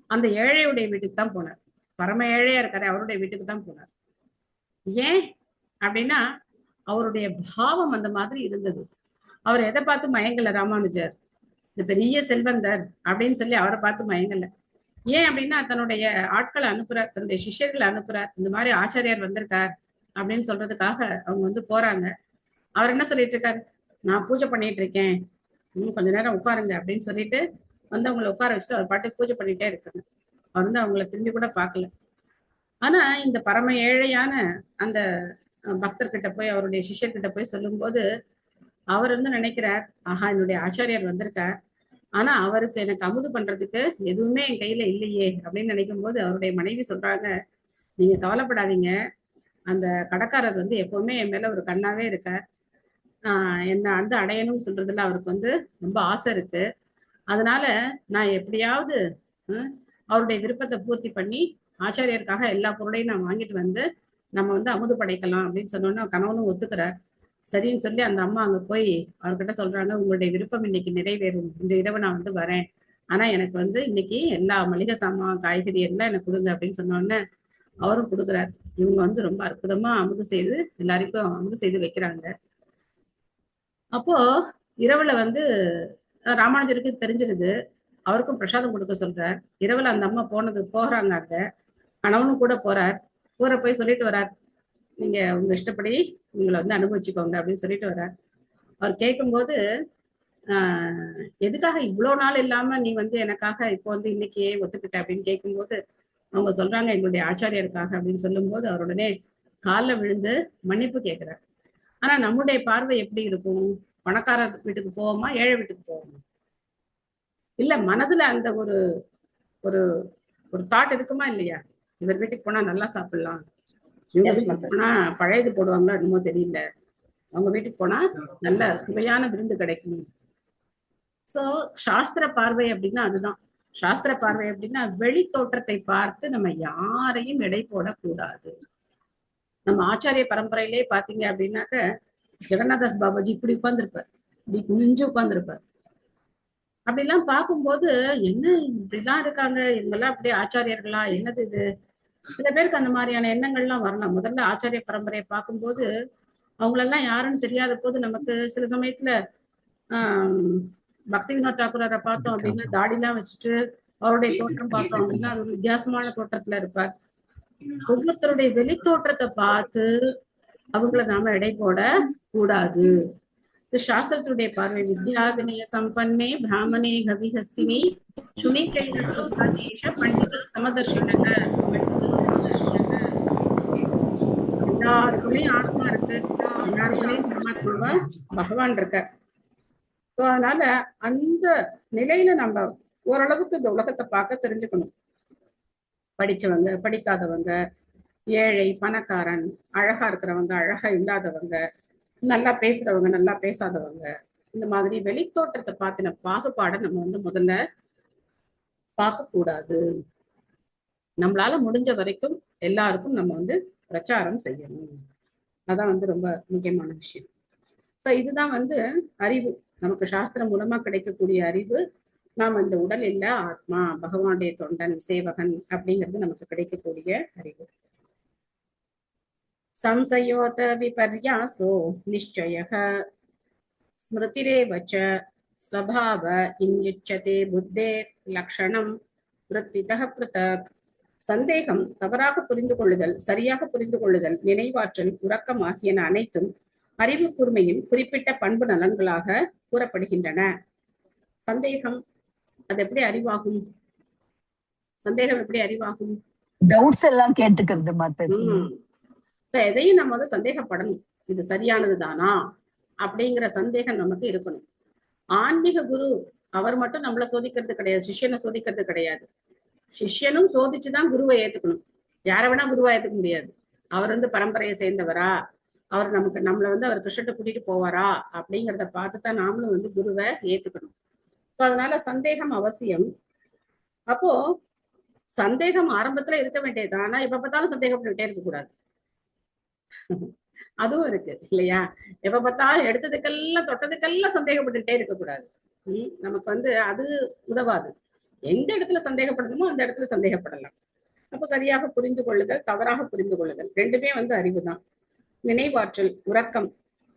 அந்த ஏழையுடைய வீட்டுக்கு தான் போனார். பரம ஏழையா இருக்காரு, அவருடைய வீட்டுக்கு தான் போனார். ஏன் அப்படின்னா அவருடைய பாவம் அந்த மாதிரி இருந்தது. அவர் எதை பார்த்து மயங்கல ராமானுஜர்? இந்த பெரிய செல்வந்தர் அப்படின்னு சொல்லி அவரை பார்த்து மயங்கல. ஏன் அப்படின்னா தன்னுடைய ஆட்களை அனுப்புறார், தன்னுடைய சிஷ்யர்களை அனுப்புறார். இந்த மாதிரி ஆச்சாரியார் வந்திருக்கார் அப்படின்னு சொல்றதுக்காக அவங்க வந்து போறாங்க. அவர் என்ன சொல்லிட்டு இருக்காரு? நான் பூஜை பண்ணிட்டு இருக்கேன், கொஞ்ச நேரம் உட்காருங்க அப்படின்னு சொல்லிட்டு வந்து அவங்களை உட்கார வச்சுட்டு அவர் பாட்டுக்கு பூஜை பண்ணிட்டே இருக்காங்க. அவர் வந்து அவங்கள திரும்பி கூட பார்க்கல. ஆனா இந்த பரம ஏழையான அந்த பக்தர்கிட்ட போய், அவருடைய சிஷ்யர்கிட்ட போய் சொல்லும் போது அவர் வந்து நினைக்கிறார், ஆஹா என்னுடைய ஆச்சாரியார் வந்திருக்கார், ஆனா அவருக்கு எனக்கு அமுது பண்றதுக்கு எதுவுமே என் கையில இல்லையே அப்படின்னு நினைக்கும் போது அவருடைய மனைவி சொல்றாங்க, நீங்க கவலைப்படாதீங்க, அந்த கடைக்காரர் வந்து எப்பவுமே என் மேல ஒரு கண்ணாவே இருக்கார். என்ன வந்து அடையணும்னு சொல்றதுல அவருக்கு வந்து ரொம்ப ஆசை இருக்கு. அதனால நான் எப்படியாவது அவருடைய விருப்பத்தை பூர்த்தி பண்ணி ஆச்சாரியருக்காக எல்லா பொருளையும் நான் வாங்கிட்டு வந்து நம்ம வந்து அமுது படைக்கலாம் அப்படின்னு சொன்னோன்னா கணவனும் ஒத்துக்கிறார். சரின்னு சொல்லி அந்த அம்மா அங்க போய் அவர்கிட்ட சொல்றாங்க, உங்களுடைய விருப்பம் இன்னைக்கு நிறைவேறும், இந்த இரவு நான் வந்து வரேன், ஆனா எனக்கு வந்து இன்னைக்கு எல்லா மளிகை சாமான் காய்கறி எல்லாம் எனக்கு கொடுங்க அப்படின்னு சொன்னோடனே அவரும் கொடுக்குறாரு. இவங்க வந்து ரொம்ப அற்புதமா அமுது செய்து எல்லாருக்கும் அமுது செய்து வைக்கிறாங்க. அப்போ இரவுல வந்து ராமானுஜருக்கு தெரிஞ்சிருது, அவருக்கும் பிரசாதம் கொடுக்க சொல்றார். இரவுல அந்த அம்மா போறாங்க, அங்க கணவனும் கூட போறார். போய் சொல்லிட்டு வர்றார், நீங்க உங்க இஷ்டப்படி உங்களை வந்து அனுபவிச்சுக்கோங்க அப்படின்னு சொல்லிட்டு வர்றார். அவர் கேட்கும்போது எதுக்காக இவ்வளவு நாள் இல்லாம நீ வந்து எனக்காக இப்போ வந்து இன்னைக்கு ஒத்துக்கிட்ட அப்படின்னு கேட்கும்போது அவங்க சொல்றாங்க, எங்களுடைய ஆச்சாரியருக்காக அப்படின்னு சொல்லும் போது அவர் உடனே காலில் விழுந்து மன்னிப்பு கேட்கிறார். ஆனா நம்முடைய பார்வை எப்படி இருக்கும்? பணக்காரர் வீட்டுக்கு போவோமா, ஏழை வீட்டுக்கு போவோமா? இல்ல மனதுல அந்த ஒரு ஒரு ஒரு தாட் இருக்குமா இல்லையா? இவர் வீட்டுக்கு போனா நல்லா சாப்பிடலாம், இவங்க வீட்டுக்கு போனா பழையது போடுவாங்களோ என்னமோ தெரியல, அவங்க வீட்டுக்கு போனா நல்ல சுவையான விருந்து கிடைக்கும். சோ சாஸ்திர பார்வை அப்படின்னா அதுதான். சாஸ்திர பார்வை அப்படின்னா வெளி தோற்றத்தை பார்த்து நம்ம யாரையும் எடை போடக்கூடாது. நம்ம ஆச்சாரிய பரம்பரையிலே பாத்தீங்க அப்படின்னாக்க ஜெகநாதாஸ் பாபாஜி இப்படி உட்கார்ந்துருப்பார், இப்படி குனிஞ்சு உட்கார்ந்துருப்பார். அப்படிலாம் பார்க்கும்போது என்ன இப்படிலாம் இருக்காங்க, இவங்கெல்லாம் அப்படியே ஆச்சாரியர்களா, என்னது இது? சில பேருக்கு அந்த மாதிரியான எண்ணங்கள்லாம் வரலாம். முதல்ல ஆச்சாரிய பரம்பரையை பார்க்கும்போது அவங்களெல்லாம் யாருன்னு தெரியாத போது நமக்கு சில சமயத்துல ஆஹ் பக்தி வினோத் தாக்கூரரை பார்த்தோம் அப்படின்னா தாடிலாம் வச்சுட்டு அவருடைய தோற்றம் பார்த்தோம் அப்படின்னா அது ஒரு வித்தியாசமான தோற்றத்துல இருப்பார். ஒவ்வொருத்தருடைய வெளி தோற்றத்தை பார்த்து அவங்கள நாம எடை போட கூடாது. இது சாஸ்திரத்துடைய பார்வை. வித்யா வினய சம்பன்னே பிராமணே கவிஹஸ்தினி சுனி சைன சௌபாதேஷ பண்டித சமதர்ஷினக. எல்லாருக்குள்ளயும் ஆத்மா இருக்கு, எல்லாருக்குள்ளயும் பரமாத்மாவா பகவான் இருக்க. சோ அதனால அந்த நிலையில நம்ம ஓரளவுக்கு இந்த உலகத்தை பார்க்க தெரிஞ்சுக்கணும். படிச்சவங்க, படிக்காதவங்க, ஏழை, பணக்காரன், அழகா இருக்கிறவங்க, அழகா இல்லாதவங்க, நல்லா பேசுறவங்க, நல்லா பேசாதவங்க, இந்த மாதிரி வெளித்தோற்றத்தை பார்த்தின பாகுபாடை நம்ம முதல்ல பார்க்க கூடாது. நம்மளால முடிஞ்ச வரைக்கும் எல்லாருக்கும் நம்ம பிரச்சாரம் செய்யணும். அதான் ரொம்ப முக்கியமான விஷயம். இப்ப இதுதான் அறிவு. நமக்கு சாஸ்திரம் மூலமா கிடைக்கக்கூடிய அறிவு. நாம் இந்த உடல் இல்ல, ஆத்மா, பகவானுடைய தொண்டன், சேவகன் அப்படிங்கிறது நமக்கு கிடைக்கக்கூடிய அறிவு. சம்சயோத விபர்யாசோ நிச்சயः ஸ்மிருதிரேவ ச ஸ்வபாவ இன்யுச்யதே புத்தேர் லக்ஷணம் விருத்திதः ப்ருதக். சந்தேகம், தவறாக புரிந்து கொள்ளுதல், சரியாக புரிந்து கொள்ளுதல், நினைவாற்றல், உறக்கம் ஆகியன அனைத்தும் அறிவு கூர்மையின் குறிப்பிட்ட பண்பு நலன்களாக கூறப்படுகின்றன. சந்தேகம் அது எப்படி அறிவாகும்? சந்தேகம் எப்படி அறிவாகும்? டவுட்ஸ் எல்லாம் கேட்டுக்கிறது மாதாஜி. எதையும் நம்ம சந்தேகப்படணும். இது சரியானது தானா அப்படிங்கிற சந்தேகம் நமக்கு இருக்கணும். ஆன்மீக குரு அவர் மட்டும் நம்மள சோதிக்கிறது கிடையாது, சிஷ்யனை சோதிக்கிறது கிடையாது. சிஷ்யனும் சோதிச்சுதான் குருவை ஏத்துக்கணும். யார வேணா குருவா ஏத்துக்க முடியாது. அவர் பரம்பரையை சேர்ந்தவரா, அவர் நம்மள அவர் கிருஷ்ணத்தை கூட்டிட்டு போவாரா அப்படிங்கிறத பார்த்துதான் நாமளும் குருவை ஏத்துக்கணும். சோ அதனால சந்தேகம் அவசியம். அப்போ சந்தேகம் ஆரம்பத்துல இருக்க வேண்டியது, ஆனா எப்ப பார்த்தாலும் சந்தேகப்பட்டுட்டே இருக்க கூடாது. அதுவும் இருக்கு இல்லையா? எப்ப பார்த்தாலும் எடுத்ததுக்கெல்லாம் தொட்டதுக்கெல்லாம் சந்தேகப்பட்டுட்டே இருக்கக்கூடாது. நமக்கு அது உதவாது. எந்த இடத்துல சந்தேகப்படணுமோ அந்த இடத்துல சந்தேகப்படலாம். அப்போ சரியாக புரிந்து கொள்ளுதல், தவறாக புரிந்து கொள்ளுதல், ரெண்டுமே அறிவுதான். நினைவாற்றல்,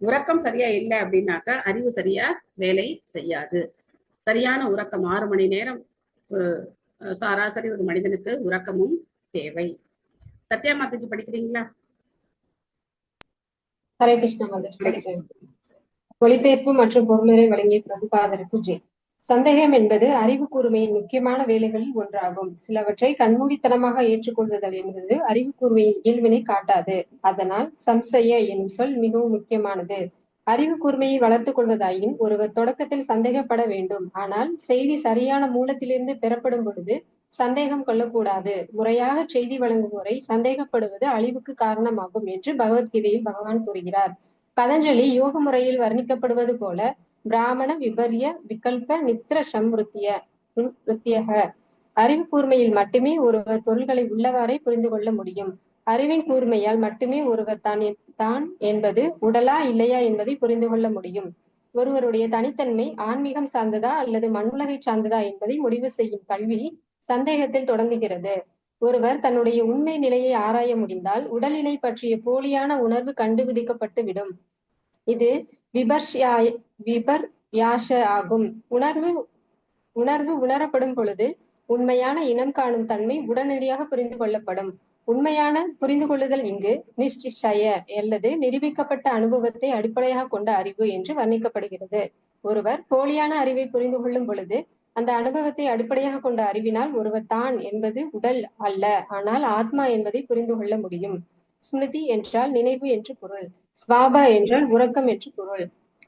உறக்கம் சரியா இல்லை அப்படின்னாக்க அறிவு சரியா வேலை செய்யாது. சரியான உறக்கம் 6 மணி நேரம் ஒரு சராசரி ஒரு மனிதனுக்கு உறக்கமும் தேவை. சத்யா மாதாஜி படிக்கிறீங்களா? ஹரே கிருஷ்ணா மாதாஜி படிக்கிறேன். மொழிபெயர்ப்பு மற்றும் பொருளுரை வழங்கிய பிரபுபாதருக்கு ஜெய். சந்தேகம் என்பது அறிவு கூர்மையின் முக்கியமான வேலைகளில் ஒன்றாகும். சிலவற்றை கண்மூடித்தனமாக ஏற்றுக்கொள்ளுதல் என்பது அறிவு கூர்மையின் இயல்பினை காட்டாது. அதனால் சம்சய எனும் சொல் மிகவும் முக்கியமானது. அறிவு கூர்மையை வளர்த்துக் கொள்வதாயின் ஒருவர் தொடக்கத்தில் சந்தேகப்பட வேண்டும். ஆனால் செய்தி சரியான மூலத்திலிருந்து பெறப்படும் பொழுது சந்தேகம் கொள்ளக்கூடாது. முறையாக செய்தி வழங்கும் முறை சந்தேகப்படுவது அழிவுக்கு காரணமாகும் என்று பகவத்கீதையில் பகவான் கூறுகிறார். பதஞ்சலி யோக முறையில் வர்ணிக்கப்படுவது போல பிராமண விபர்ய விகல்ப நித்திர சம்ருத்தியக அறிவு கூர்மையில் மட்டுமே ஒருவர் பொருள்களை உள்ளவாறே புரிந்து கொள்ள முடியும். அறிவின் கூர்மையால் மட்டுமே ஒருவர் தான் என்பது உடலா இல்லையா என்பதை புரிந்து கொள்ள முடியும். ஒருவருடைய தனித்தன்மை ஆன்மீகம் சார்ந்ததா அல்லது மண்ணுலகை சார்ந்ததா என்பதை முடிவு செய்யும் கல்வி சந்தேகத்தில் தொடங்குகிறது. ஒருவர் தன்னுடைய உண்மை நிலையை ஆராய முடிந்தால் உடலினை பற்றிய போலியான உணர்வு கண்டுபிடிக்கப்பட்டு விடும். இது விபர்யாஷ ஆகும். உணர்வு உணரப்படும் பொழுது உண்மையான இனம் காணும் தன்மை உடனடியாக புரிந்து கொள்ளப்படும். உண்மையான புரிந்து கொள்ளுதல் இங்கு நிஷ்டிஷய அல்லது நிரூபிக்கப்பட்ட அனுபவத்தை அடிப்படையாக கொண்ட அறிவு என்று வர்ணிக்கப்படுகிறது. ஒருவர் போலியான அறிவை புரிந்து கொள்ளும் பொழுது அந்த அனுபவத்தை அடிப்படையாக கொண்ட அறிவினால் ஒருவர் தான் என்பது உடல் அல்ல, ஆனால் ஆத்மா என்பதை புரிந்து கொள்ள முடியும். ஸ்மிருதி என்றால் நினைவு என்று பொருள். ஸ்வாபா என்றால் உறக்கம் என்று பொருள்.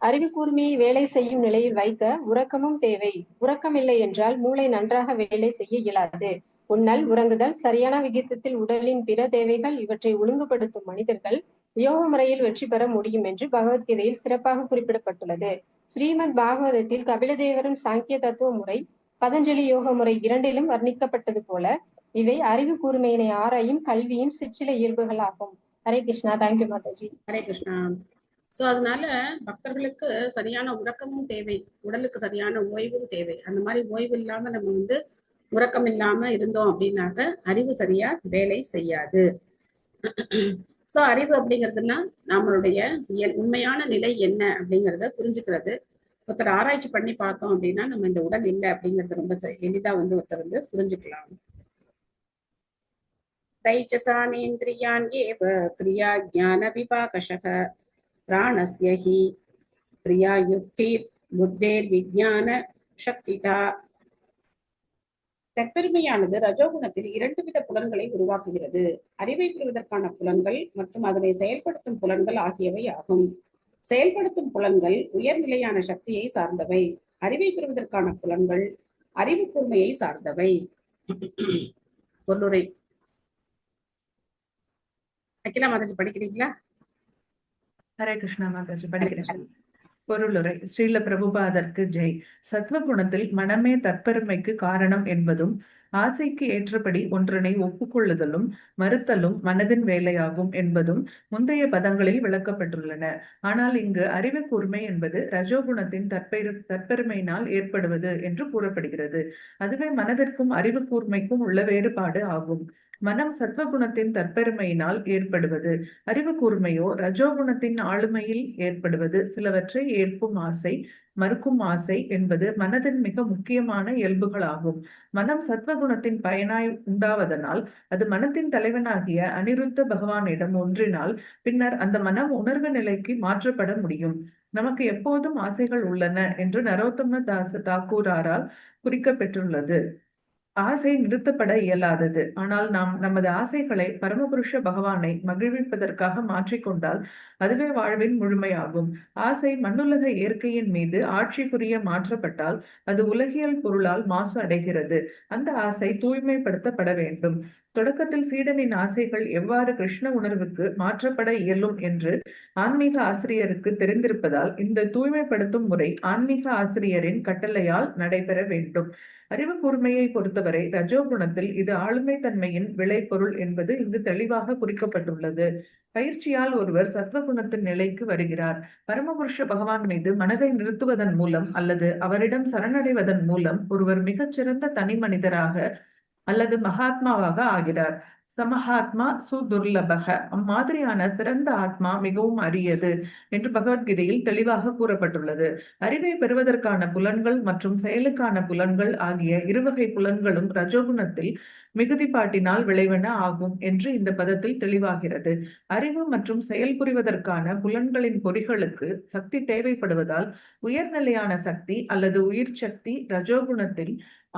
அறிவு கூர்மையை வேலை செய்யும் நிலையில் வைக்க உறக்கமும் தேவை. உறக்கம் இல்லை என்றால் மூளை நன்றாக வேலை செய்ய இயலாது. உண்ணல், உறங்குதல், சரியான விகிதத்தில் உடலின் பிற தேவைகள் இவற்றை ஒழுங்குபடுத்தும் மனிதர்கள் யோக முறையில் வெற்றி பெற முடியும் என்று பகவத்கீதையில் சிறப்பாக குறிப்பிடப்பட்டுள்ளது. ஸ்ரீமத் பாகவதத்தில் கபிலதேவரும் சாங்கிய தத்துவ முறை, பதஞ்சலி யோக முறை இரண்டிலும் வர்ணிக்கப்பட்டது போல இவை அறிவு கூர்மையினை ஆராயும் கல்வியின் சிற்சில இயல்புகள் ஆகும். ஹரே கிருஷ்ணா. தேங்க்யூ மாதாஜி. ஹரே கிருஷ்ணா. ஸோ அதனால பக்தர்களுக்கு சரியான உறக்கமும் தேவை, உடலுக்கு சரியான ஓய்வும் தேவை. அந்த மாதிரி ஓய்வு இல்லாம நம்ம வந்து உறக்கம் இல்லாம இருந்தோம் அப்படின்னாக்க அறிவு சரியா வேலை செய்யாது. ஸோ அறிவு அப்படிங்கிறதுனா நம்மளுடைய உண்மையான நிலை என்ன அப்படிங்கிறத புரிஞ்சுக்கிறது. ஒருத்தர் ஆராய்ச்சி பண்ணி பார்த்தோம் அப்படின்னா நம்ம இந்த உடல் இல்லை அப்படிங்கறது ரொம்ப எளிதா வந்து ஒருத்தர் வந்து புரிஞ்சுக்கலாம். தைச்சசானேந்திரியான் ஏவ கிரியா ஞான விபாகஷக பிராணஸ்ய ஹி கிரியா யுக்திர் புத்தேர் விஞ்ஞான சக்திதா. தற்பெருமையானது ரஜோகுணத்தில் 2 வித புலன்களை உருவாக்குகிறது. அறிவை பெறுவதற்கான புலன்கள் மற்றும் அதனை செயல்படுத்தும் புலன்கள் ஆகியவை ஆகும். செயல்படுத்தும் புலன்கள் உயர்நிலையான சக்தியை சார்ந்தவை. அறிவை பெறுவதற்கான புலன்கள் அறிவு கூர்மையை சார்ந்தவை. பொருளுரை. அகிலா மாதாஜி படிக்கிறீங்களா? ஹரே கிருஷ்ணா மாதாஜி படிக்கிறேன். பொருளுரை. ஸ்ரீல பிரபுபாதற்கு ஜெய். சத்வகுணத்தில் மனமே தற்பெருமைக்கு காரணம் என்பதும் ஆசைக்கு ஏற்றபடி ஒன்றனை ஒப்புக்கொள்ளுதலும் மறுத்தலும் மனதின் வேலையாகும் என்பதும் முந்தைய பதங்களில் விளக்கப்பட்டுள்ளன. ஆனால் இங்கு அறிவு கூர்மை என்பது ரஜோகுணத்தின் தற்பெருமையினால் ஏற்படுவது என்று கூறப்படுகிறது. அதுவே மனதிற்கும் அறிவு கூர்மைக்கும் உள்ள வேறுபாடு ஆகும். மனம் சத்வகுணத்தின் தற்பெருமையினால் ஏற்படுவது, அறிவு கூர்மையோ ரஜோகுணத்தின் ஆளுமையில் ஏற்படுவது. சிலவற்றை ஏற்கும் ஆசை, மறுக்கும் ஆசை என்பது மனதின் மிக முக்கியமான இயல்புகளாகும். மனம் சத்வகுணத்தின் பயனாய் உண்டாவதனால் அது மனத்தின் தலைவனாகிய அனிருத்த பகவானிடம் ஒன்றினால் பின்னர் அந்த மனம் உணர்வு நிலைக்கு மாற்றப்பட முடியும். நமக்கு எப்போதும் ஆசைகள் உள்ளன என்று நரோத்தம தாச தாக்கூராரால் குறிக்கப்பெற்றுள்ளது. ஆசை நிறுத்தப்பட இயலாதது. ஆனால் நாம் நமது ஆசைகளை பரமபுருஷ பகவானை மகிழ்விப்பதற்காக மாற்றிக்கொண்டால் அதுவே வாழ்வின் முழுமையாகும். ஆசை மண்ணுலக இயற்கையின் மீது ஆட்சி புரிய மாற்றப்பட்டால் அது உலகியல் பொருளால் மாசு அடைகிறது. அந்த ஆசை தூய்மைப்படுத்தப்பட வேண்டும். தொடக்கத்தில் சீடனின் ஆசைகள் எவ்வாறு கிருஷ்ண உணர்வுக்கு மாற்றப்பட இயலும் என்று ஆன்மீக ஆசிரியருக்கு தெரிந்திருப்பதால் இந்த தூய்மைப்படுத்தும் முறை ஆன்மீக ஆசிரியரின் கட்டளையால் நடைபெற வேண்டும். அறிவு கூர்மையை பொறுத்தவரை ரஜோகுணத்தில் இது ஆளுமை தன்மையின் விளைபொருள் என்பது இங்கு தெளிவாக குறிக்கப்பட்டுள்ளது. பயிற்சியால் ஒருவர் சத்வகுணத்தின் நிலைக்கு வருகிறார். பரமபுருஷ பகவான் மீது மனதை நிறுத்துவதன் மூலம் அல்லது அவரிடம் சரணடைவதன் மூலம் ஒருவர் மிகச்சிறந்த தனி மனிதராக அல்லது மகாத்மாவாக ஆகிறார். சமஹாத்மா சுதுர்லபக. அம்மாதிரியான சிறந்த ஆத்மா மிகவும் அரியது என்று பகவத்கீதையில் தெளிவாக கூறப்பட்டுள்ளது. அறிவை பெறுவதற்கான புலன்கள் மற்றும் செயலுக்கான புலன்கள் ஆகிய இருவகை புலன்களும் ரஜோகுணத்தில் மிகுதிப்பாட்டினால் விளைவன ஆகும் என்று இந்த பதத்தில் தெளிவாகிறது. அறிவு மற்றும் செயல் புரிவதற்கான புலன்களின் பொறிகளுக்கு சக்தி தேவைப்படுவதால் உயர்நிலையான சக்தி அல்லது உயிர் சக்தி ரஜோகுணத்தில்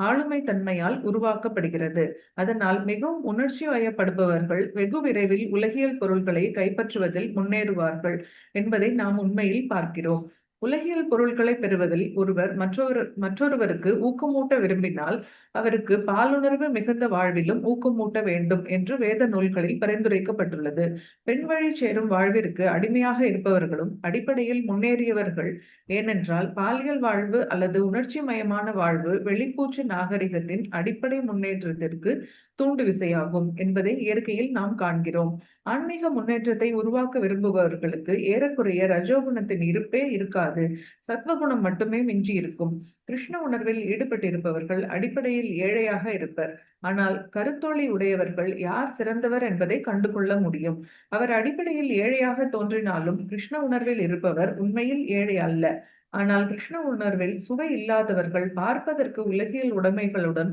ஆளுமை தன்மையால் உருவாக்கப்படுகிறது. அதனால் மிகவும் உணர்ச்சி வயப்படுபவர்கள் வெகு விரைவில் உலகியல் பொருள்களை கைப்பற்றுவதில் முன்னேறுவார்கள் என்பதை நாம் உண்மையில் பார்க்கிறோம். உலகியல் பொருட்களை பெறுவதில் ஒருவர் மற்றொருவருக்கு ஊக்கமூட்ட விரும்பினால் அவருக்கு பாலுணர்வு மிகுந்த வாழ்விலும் ஊக்கமூட்ட வேண்டும் என்று வேத நூல்களில் பரிந்துரைக்கப்பட்டுள்ளது. பெண் வழி சேரும் வாழ்விற்கு அடிமையாக இருப்பவர்களும் அடிப்படையில் முன்னேறியவர்கள். ஏனென்றால் பாலியல் வாழ்வு அல்லது உணர்ச்சி மயமான வாழ்வு வெளிப்பூச்சு நாகரிகத்தின் அடிப்படை முன்னேற்றத்திற்கு தூண்டு விசையாகும் என்பதை இயற்கையில் நாம் காண்கிறோம். ஆன்மீக முன்னேற்றத்தை உருவாக்க விரும்புபவர்களுக்கு ஏறக்குறைய ரஜோகுணத்தின் இருப்பே இருக்காது. சத்வகுணம் மட்டுமே மிஞ்சி இருக்கும். கிருஷ்ண உணர்வில் ஈடுபட்டிருப்பவர்கள் அடிப்படையில் ஏழையாக இருப்பர். ஆனால் கருத்தோழி உடையவர்கள் யார் சிறந்தவர் என்பதை கண்டுகொள்ள முடியும். அவர் அடிப்படையில் ஏழையாக தோன்றினாலும் கிருஷ்ண உணர்வில் இருப்பவர் உண்மையில் ஏழை அல்ல. ஆனால் கிருஷ்ண உணர்வில் சுவை இல்லாதவர்கள் பார்ப்பதற்கு உலகியல் உடைமைகளுடன்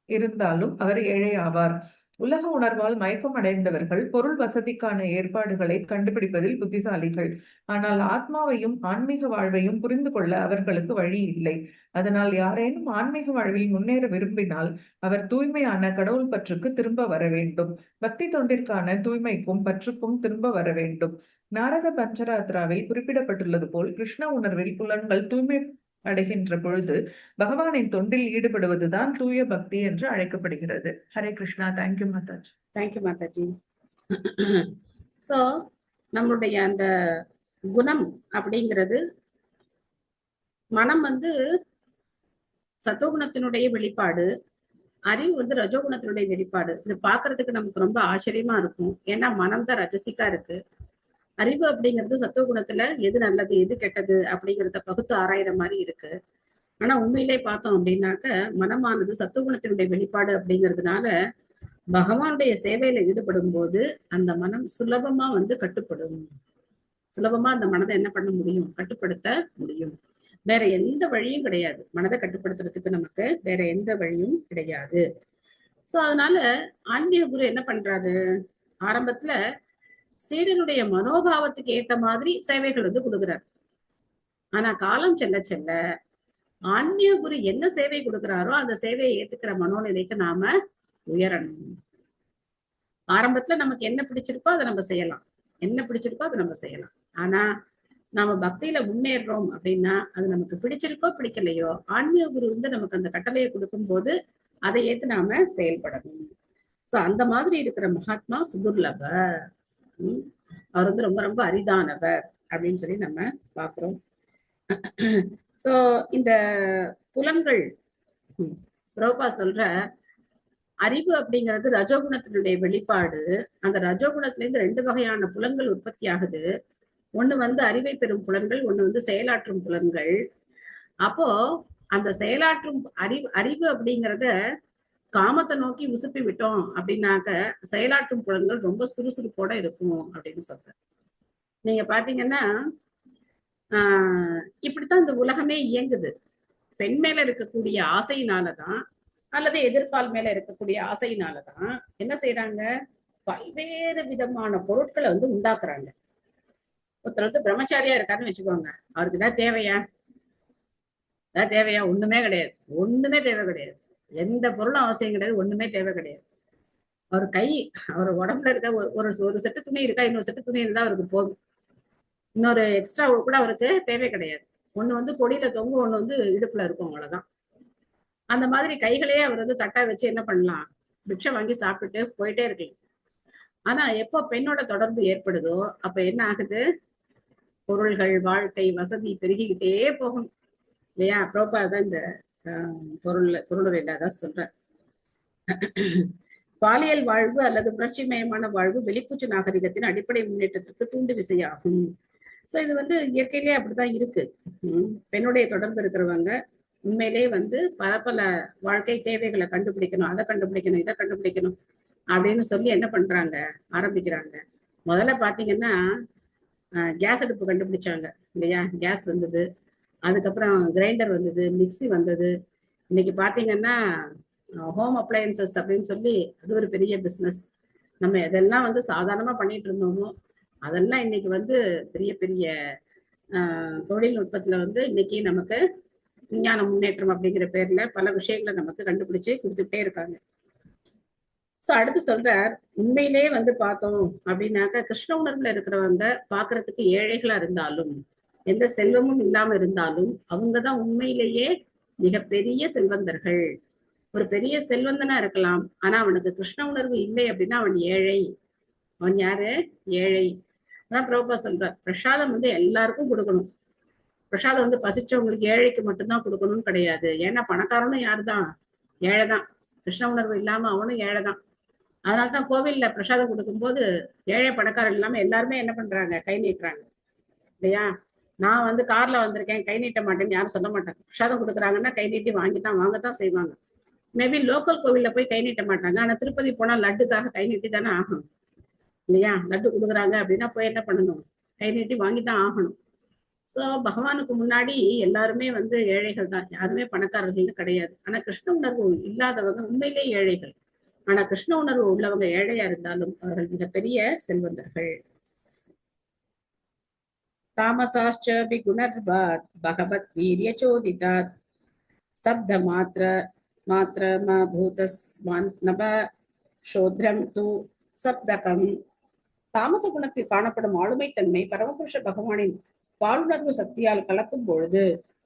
இருந்தாலும் அவர் ஏழை ஆவார். உலக உணர்வால் மயக்கம் அடைந்தவர்கள் பொருள் வசதிக்கான ஏற்பாடுகளை கண்டுபிடிப்பதில் புத்திசாலிகள். ஆனால் ஆத்மாவையும் ஆன்மீக வாழ்வையும் புரிந்து கொள்ள அவர்களுக்கு வழி இல்லை. அதனால் யாரேனும் ஆன்மீக வாழ்வில் முன்னேற விரும்பினால் அவர் தூய்மையான கடவுள் பற்றுக்கு திரும்ப வர வேண்டும். பக்தி தொண்டிற்கான தூய்மைக்கும் பற்றுக்கும் திரும்ப வர வேண்டும். நாரத பஞ்சராத்ராவில் குறிப்பிடப்பட்டுள்ளது போல் கிருஷ்ண உணர்வில் புலன்கள் தூய்மை அடைகின்ற பொழுது பகவானின் தொண்டில் ஈடுபடுவதுதான் தூய பக்தி என்று அழைக்கப்படுகிறது. Hare Krishna. Thank you Mataji. Thank you Mataji. So நம்மளுடைய அந்த குணம் அப்படிங்கிறது மனம் வந்து சத்தோகுணத்தினுடைய வெளிப்பாடு, அறிவு வந்து ரஜோகுணத்தினுடைய வெளிப்பாடு. இது பாக்குறதுக்கு நமக்கு ரொம்ப ஆச்சரியமா இருக்கும். ஏன்னா மனம் தான் ரஜசிக்கா இருக்கு, அறிவு அப்படிங்கிறது சத்துவகுணத்துல எது நல்லது எது கெட்டது அப்படிங்கிறத பகுத்து ஆராயிற மாதிரி இருக்கு. ஆனா உண்மையிலே பார்த்தோம் அப்படின்னாக்க மனமானது சத்துவகுணத்தினுடைய வெளிப்பாடு அப்படிங்கிறதுனால பகவானுடைய சேவையில ஈடுபடும் போது அந்த மனம் சுலபமா கட்டுப்படும். சுலபமா அந்த மனதை என்ன பண்ண முடியும்? கட்டுப்படுத்த முடியும். வேற எந்த வழியும் கிடையாது. மனதை கட்டுப்படுத்துறதுக்கு நமக்கு வேற எந்த வழியும் கிடையாது. சோ அதனால ஆன்மீக குரு என்ன பண்றாரு? ஆரம்பத்துல சீடனுடைய மனோபாவத்துக்கு ஏத்த மாதிரி சேவைகள் கொடுக்குறாரு. ஆனா காலம் செல்ல செல்ல ஆன்மீக குரு என்ன சேவை கொடுக்குறாரோ அந்த சேவையை ஏத்துக்கிற மனோநிலைக்கு நாம உயரணும். ஆரம்பத்துல நமக்கு என்ன பிடிச்சிருக்கோ அதை நம்ம செய்யலாம், என்ன பிடிச்சிருக்கோ அதை நம்ம செய்யலாம். ஆனா நாம பக்தியில முன்னேறோம் அப்படின்னா அது நமக்கு பிடிச்சிருக்கோ பிடிக்கலையோ ஆன்மீக குரு நமக்கு அந்த கட்டளையை கொடுக்கும் போது அதை ஏத்து நாம செயல்படணும். சோ அந்த மாதிரி இருக்கிற மகாத்மா சுதுர்லபர். அவர் ரொம்ப ரொம்ப அரிதானவர் அப்படின்னு சொல்லி நம்ம பாக்குறோம். சோ இந்த புலன்கள் பிரபா சொல்ற அறிவு அப்படிங்கிறது ரஜோகுணத்தினுடைய வெளிப்பாடு. அந்த ரஜோகுணத்துல இருந்து 2 வகையான புலன்கள் உற்பத்தி ஆகுது. ஒண்ணு அறிவை பெறும் புலன்கள், ஒண்ணு செயலாற்றும் புலன்கள். அப்போ அந்த செயலாற்றும் அறிவு அப்படிங்கிறத காமத்தை நோக்கி உசுப்பி விட்டோம் அப்படின்னாக்க செயலாற்றும் புலன்கள் ரொம்ப சுறுசுறுப்போட இருக்கும் அப்படின்னு சொல்றேன். நீங்க பாத்தீங்கன்னா இப்படித்தான் இந்த உலகமே இயங்குது. பெண் மேல இருக்கக்கூடிய ஆசையினாலதான் அல்லது எதிர்பால் மேல இருக்கக்கூடிய ஆசையினாலதான் என்ன செய்யறாங்க? பல்வேறு விதமான பொருட்களை உண்டாக்குறாங்க. ஒருத்தர் பிரம்மச்சாரியா இருக்காருன்னு வச்சுக்கோங்க, அவருக்கு தான் தேவையா? ஒண்ணுமே கிடையாது. ஒண்ணுமே தேவை கிடையாது. எந்த பொருளும் அவசியம் கிடையாது. ஒண்ணுமே தேவை கிடையாது. அவர் உடம்புல இருக்க ஒரு செட்டு துணி இருக்கா, இன்னொரு செட்டு துணி இருந்தா அவருக்கு போதும். இன்னொரு எக்ஸ்ட்ரா கூட அவருக்கு தேவை கிடையாது. ஒண்ணு கொடியில தொங்கு, ஒண்ணு இடுப்புல இருக்கும், அவ்வளவுதான். அந்த மாதிரி கைகளையே அவர் தட்டா வச்சு என்ன பண்ணலாம்? பிக்ஷை வாங்கி சாப்பிட்டு போயிட்டே இருக்கலாம். ஆனா எப்போ பெண்ணோட தொடர்பு ஏற்படுதோ அப்ப என்ன ஆகுது? பொருள்கள், வாழ்க்கை, வசதி பெருகிக்கிட்டே போகும் இல்லையா? பிரபுபாதான் இந்த பொருள் இல்லாதான் சொல்ற. பாலியல் வாழ்வு அல்லது புரட்சிமயமான வாழ்வு வெளிப்பூச்சு நாகரிகத்தின் அடிப்படை முன்னேற்றத்திற்கு தூண்டு விசையாகும். சோ இது இயற்கையிலே அப்படித்தான் இருக்கு. பெண்ணுடைய தொடர்பு இருக்கிறவங்க உண்மையிலே பல வாழ்க்கை தேவைகளை கண்டுபிடிக்கணும், அதை கண்டுபிடிக்கணும், இதை கண்டுபிடிக்கணும் அப்படின்னு சொல்லி என்ன பண்றாங்க? ஆரம்பிக்கிறாங்க. முதல்ல பாத்தீங்கன்னா கேஸ் அடுப்பு கண்டுபிடிச்சாங்க இல்லையா? கேஸ் வந்தது, அதுக்கப்புறம் கிரைண்டர் வந்தது, மிக்சி வந்தது. இன்னைக்கு பாத்தீங்கன்னா ஹோம் அப்ளையன்சஸ் அப்படின்னு சொல்லி அது ஒரு பெரிய பிசினஸ். நம்ம எதெல்லாம் சாதாரணமா பண்ணிட்டு இருந்தோமோ அதெல்லாம் இன்னைக்கு பெரிய பெரிய தொழில்நுட்பத்துல இன்னைக்கு நமக்கு விஞ்ஞான முன்னேற்றம் அப்படிங்கிற பேர்ல பல விஷயங்களை நமக்கு கண்டுபிடிச்சு கொடுத்துட்டே இருக்காங்க. சோ அடுத்து சொல்றார், உண்மையிலே பார்த்தோம் அப்படின்னாக்க கிருஷ்ண உணர்வுல இருக்கிறவங்க பாக்குறதுக்கு ஏழைகளா இருந்தாலும் எந்த செல்வமும் இல்லாம இருந்தாலும் அவங்கதான் உண்மையிலேயே மிகப்பெரிய செல்வந்தர்கள். ஒரு பெரிய செல்வந்தனா இருக்கலாம், ஆனா அவனுக்கு கிருஷ்ண உணர்வு இல்லை அப்படின்னா அவன் ஏழை. அவன் யாரு? ஏழை. அதான் பிரபுபா சொல்றார், பிரசாதம் எல்லாருக்கும் கொடுக்கணும். பிரசாதம் பசிச்சவங்களுக்கு, ஏழைக்கு மட்டும்தான் கொடுக்கணும்னு கிடையாது. ஏன்னா பணக்காரனும் யாருதான்? ஏழைதான். கிருஷ்ண உணர்வு இல்லாம அவனும் ஏழைதான். அதனால்தான் கோவில்ல பிரசாதம் கொடுக்கும்போது ஏழை பணக்காரன் இல்லாம எல்லாருமே என்ன பண்றாங்க? கை நீட்டுறாங்க இல்லையா? நான் கார்ல வந்திருக்கேன், கை நீட்ட மாட்டேன்னு யாரும் சொல்ல மாட்டாங்க. பிரசாதம் கொடுக்குறாங்கன்னா கை நீட்டி வாங்கத்தான் செய்வாங்க. மேபி லோக்கல் கோவில்ல போய் கை நீட்ட மாட்டாங்க. ஆனா திருப்பதி போனா லட்டுக்காக கை நீட்டி தானே ஆகணும் இல்லையா? லட்டு கொடுக்குறாங்க அப்படின்னா போய் என்ன பண்ணணும்? கை நீட்டி வாங்கித்தான் ஆகணும். சோ பகவானுக்கு முன்னாடி எல்லாருமே ஏழைகள் தான், யாருமே பணக்காரர்கள் கிடையாது. ஆனா கிருஷ்ண உணர்வு இல்லாதவங்க உண்மையிலே ஏழைகள். ஆனா கிருஷ்ண உணர்வு உள்ளவங்க ஏழையா இருந்தாலும் அவர்கள் மிகப்பெரிய செல்வந்தர்கள். தாமசாச்ச விகுணர்வாத் பகவத் வீரிய சோதிதாத் சப்த மாத்திர பூதஸ்மான்நப சோத்ரம் து சப்தகம். தாமச குணத்தில் காணப்படும் ஆளுமைத்தன்மை பரமபுருஷ பகவானின் பாலுணர்வு சக்தியால் கலக்கும் பொழுது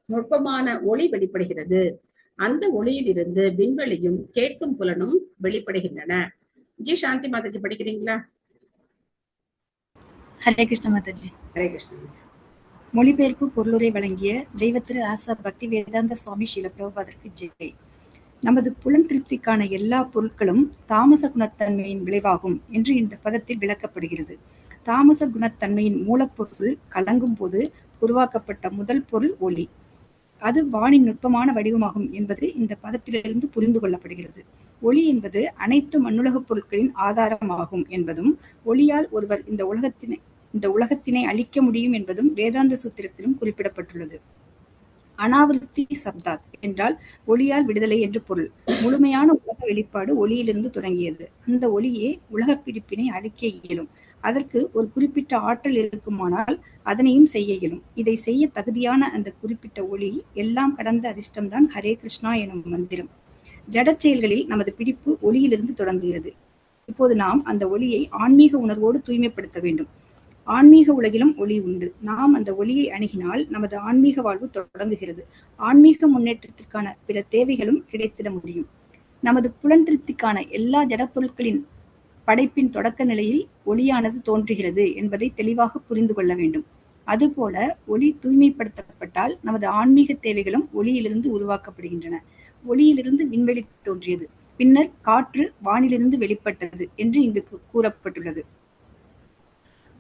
நுட்பமான ஒளி வெளிப்படுகிறது. அந்த ஒளியில் இருந்து விண்வெளியும் கேட்கும் புலனும் வெளிப்படுகின்றன. ஜி சாந்தி மாதாஜி படிக்கிறீங்களா? ஹரே கிருஷ்ண மாதாஜி. ஹரே கிருஷ்ண. மொழிபெயர்ப்பு பொருளுரை வழங்கிய தெய்வத்திரு ஆசா பக்தி வேதாந்த சுவாமி ஸ்ரீல பிரபுபாதருக்கு ஜெய். நமது புலன் திருப்திக்கான எல்லா பொருட்களும் தாமச குணத்தன்மையின் விளைவாகும் என்று இந்த பதத்தில் விளக்கப்படுகிறது. தாமச குணத்தன்மையின் மூலப்பொருள் கலங்கும் போது உருவாக்கப்பட்ட முதல் பொருள் ஒளி. அது வானின் நுட்பமான வடிவமாகும் என்பது இந்த பதத்திலிருந்து புரிந்து கொள்ளப்படுகிறது. ஒளி என்பது அனைத்து மண்ணுலகப் பொருட்களின் ஆதாரமாகும் என்பதும், ஒளியால் ஒருவர் இந்த உலகத்தினை அழிக்க முடியும் என்பதும் வேதாந்த சூத்திரத்திலும் குறிப்பிடப்பட்டுள்ளது. அனாவிருத்தி சப்தாத் என்றால் ஒளியால் விடுதலை என்று பொருள். முழுமையான உலக வெளிப்பாடு ஒளியிலிருந்து தொடங்கியது. அந்த ஒளியே உலகப் பிடிப்பினை அழிக்க இயலும். அதற்கு ஒரு குறிப்பிட்ட ஆற்றல் இருக்குமானால் அதனையும் செய்ய இயலும். இதை செய்ய தகுதியான அந்த குறிப்பிட்ட ஒளி எல்லாம் கடந்த அதிர்ஷ்டம்தான் ஹரே கிருஷ்ணா எனும் மந்திரம். ஜடச் செயல்களில் நமது பிடிப்பு ஒளியிலிருந்து தொடங்குகிறது. இப்போது நாம் அந்த ஒளியை ஆன்மீக உணர்வோடு தூய்மைப்படுத்த வேண்டும். ஆன்மீக உலகிலும் ஒளி உண்டு. நாம் அந்த ஒளியை அணுகினால் நமது ஆன்மீக வாழ்வு தொடங்குகிறது. ஆன்மீக முன்னேற்றத்திற்கான பிற தேவைகளும் கிடைத்திட முடியும். நமது புலன் திருப்திக்கான எல்லா ஜடப்பொருட்களின் படைப்பின் தொடக்க நிலையில் ஒளியானது தோன்றுகிறது என்பதை தெளிவாக புரிந்து கொள்ள வேண்டும். அதுபோல ஒளி தூய்மைப்படுத்தப்பட்டால் நமது ஆன்மீக தேவைகளும் ஒளியிலிருந்து உருவாக்கப்படுகின்றன. ஒளியிலிருந்து விண்வெளி தோன்றியது, பின்னர் காற்று வானிலிருந்து வெளிப்பட்டது என்று இங்கு கூறப்பட்டுள்ளது.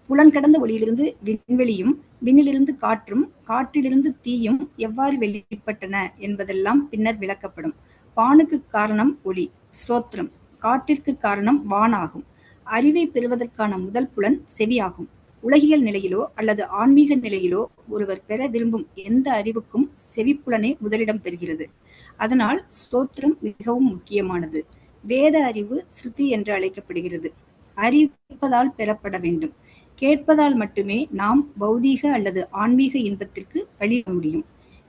புலன் கடந்த ஒளியிலிருந்து விண்வெளியும், விண்ணிலிருந்து காற்றும், காற்றிலிருந்து தீயும் எவ்வாறு வெளிப்பட்டன என்பதெல்லாம் பின்னர் விளக்கப்படும். பானுக்கு காரணம் ஒளி, ஸ்ரோத்ரம். காற்றிற்கு காரணம் வானாகும். அறிவை பெறுவதற்கான முதல் புலன் செவியாகும். உலகியல் நிலையிலோ அல்லது ஆன்மீக நிலையிலோ ஒருவர் பெற விரும்பும் எந்த அறிவுக்கும் செவிப்புலனே முதலிடம் பெறுகிறது. அதனால் ஸ்ரோத்ரம் மிகவும் முக்கியமானது. வேத அறிவு ஸ்ருதி என்று அழைக்கப்படுகிறது. அறிவிப்பதால் பெறப்பட வேண்டும். கேட்பதால் மட்டுமே நாம் பௌதீக அல்லது ஆன்மீக இன்பத்திற்கு வழிபட முடியும்.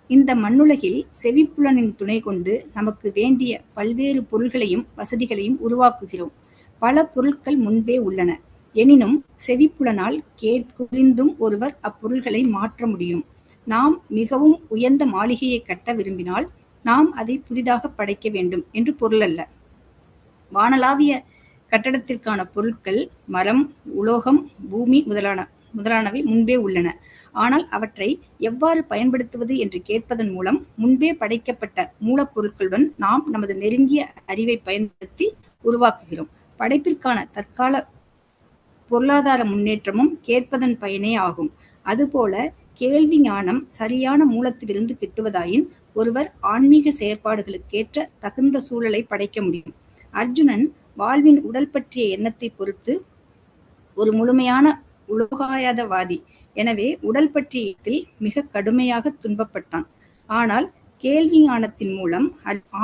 இந்த மண்ணுலகில் செவிப்புலனின் துணை கொண்டு நமக்கு வேண்டிய பல்வேறு பொருள்களையும் வசதிகளையும் உருவாக்குகிறோம். பல பொருட்கள் முன்பே உள்ளன. எனினும் செவிப்புலனால் கேட்குறிந்தும் ஒருவர் அப்பொருள்களை மாற்ற முடியும். நாம் மிகவும் உயர்ந்த மாளிகையை கட்ட விரும்பினால் நாம் அதை புதிதாக படைக்க வேண்டும் என்று பொருள் அல்ல. வானளாவிய கட்டடத்திற்கான பொருட்கள் மரம், உலோகம், பூமி முதலானவை முன்பே உள்ளன. ஆனால் அவற்றை எவ்வாறு பயன்படுத்துவது என்று கேட்பதன் மூலம் முன்பே படைக்கப்பட்ட மூலப்பொருட்களுடன் நாம் நமது நெருங்கிய அறிவை பயன்படுத்தி உருவாக்குகிறோம். படைப்பிற்கான தற்கால பொருளாதார முன்னேற்றமும் கேட்பதன் பயனே ஆகும். அதுபோல கேள்வி ஞானம் சரியான மூலத்திலிருந்து கிட்டுவதாயின் ஒருவர் ஆன்மீக செயற்பாடுகளுக்கேற்ற தகுந்த சூழலை படைக்க முடியும். அர்ஜுனன் வாழ்வின் உடல் பற்றிய எண்ணத்தை பொறுத்து ஒரு முழுமையான உலோகாயதவாதி. எனவே உடல் பற்றிய மிக கடுமையாக துன்பப்பட்டான். ஆனால் கேள்வி ஞானத்தின் மூலம்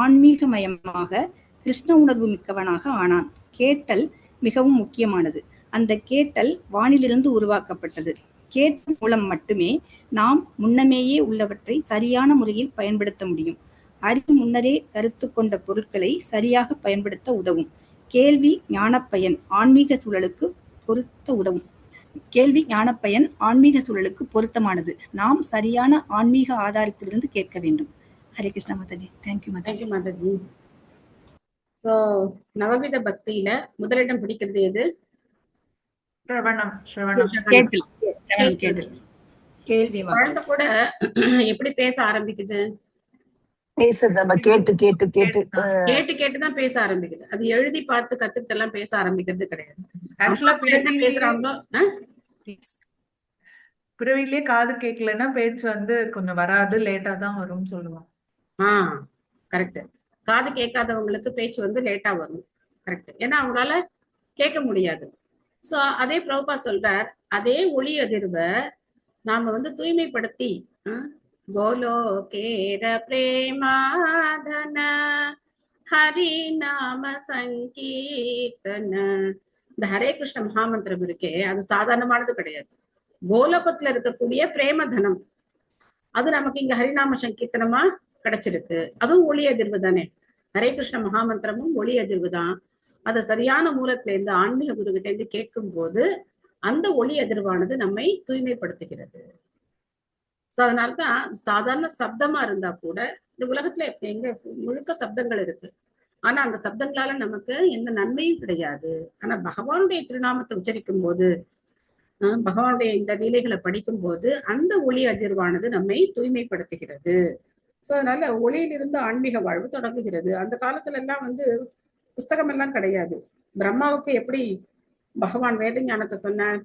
ஆன்மீகமயமாக கிருஷ்ண உணர்வு மிக்கவனாக ஆனான். கேட்டல் மிகவும் முக்கியமானது. அந்த கேட்டல் வானிலிருந்து உருவாக்கப்பட்டது. கேட்டல் மூலம் மட்டுமே நாம் முன்னமேயே உள்ளவற்றை சரியான முறையில் பயன்படுத்த முடியும். அறிவு முன்னரே கருத்து கொண்ட பொருட்களை சரியாக பயன்படுத்த உதவும். கேள்வி ஞானப்பயன் ஆன்மீக சூழலுக்கு பொருத்தமானது. நாம் சரியான ஆன்மீக ஆதாரத்திலிருந்து கேட்க வேண்டும். ஹரே கிருஷ்ணா மாதாஜி. தேங்க்யூ மாதாஜி. சோ நவவித பக்தியில முதலிடம் பிடிக்கிறது எது? குழந்தை கூட எப்படி பேச ஆரம்பிக்குது? கேட்டுதான் பேச ஆரம்பிக்குது. அது எழுதி பார்த்து கத்துக்கிட்டு எல்லாம் பேச ஆரம்பிக்கிறது கிடையாது. பிறவிலேயே காது கேட்கலன்னா பேச்சு கொஞ்சம் வராது, லேட்டா தான் வரும்னு சொல்லுவாங்க. கரெக்ட். காது கேட்காதவங்களுக்கு பேச்சு லேட்டா வரும். கரெக்ட். ஏன்னா அவங்களால கேட்க முடியாது. சோ அதே பிரபுபா சொல்றார், அதே ஒளி அதிர்வை நாம தூய்மைப்படுத்தி கோலோகேர பிரேமாதன ஹரி நாம சங்கீர்த்தன, இந்த ஹரே கிருஷ்ண மகாமந்திரம் இருக்கே அது சாதாரணமானது கிடையாது. கோலோகத்துல இருக்கக்கூடிய பிரேமதனம் அது நமக்கு இங்க ஹரிநாம சங்கீர்த்தனமா கிடைச்சிருக்கு. அதுவும் ஒளி அதிர்வு தானே. ஹரே கிருஷ்ண மகாமந்திரமும் ஒளி அதிர்வு தான். அதை சரியான மூலத்துல இருந்து ஆன்மீக குருகிட்ட இருந்து கேட்கும் போது அந்த ஒளி அதிர்வானது நம்மை தூய்மைப்படுத்துகிறது. சோ அதனால்தான் சாதாரண சப்தமா இருந்தா கூட இந்த உலகத்துல எங்க முழுக்க சப்தங்கள் இருக்கு. ஆனா அந்த சப்தங்களால நமக்கு எந்த நன்மையும் கிடையாது. ஆனா பகவானுடைய திருநாமத்தை உச்சரிக்கும் போது, பகவானுடைய இந்த லீலைகளை படிக்கும் போது அந்த ஒளி அதிர்வானது நம்மை தூய்மைப்படுத்துகிறது. சோ அதனால ஒளியிலிருந்து ஆன்மீக வாழ்வு தொடங்குகிறது. அந்த காலத்துல எல்லாம் புஸ்தகம் எல்லாம் கிடையாது. பிரம்மாவுக்கு எப்படி பகவான் வேத ஞானத்தை சொன்னார்?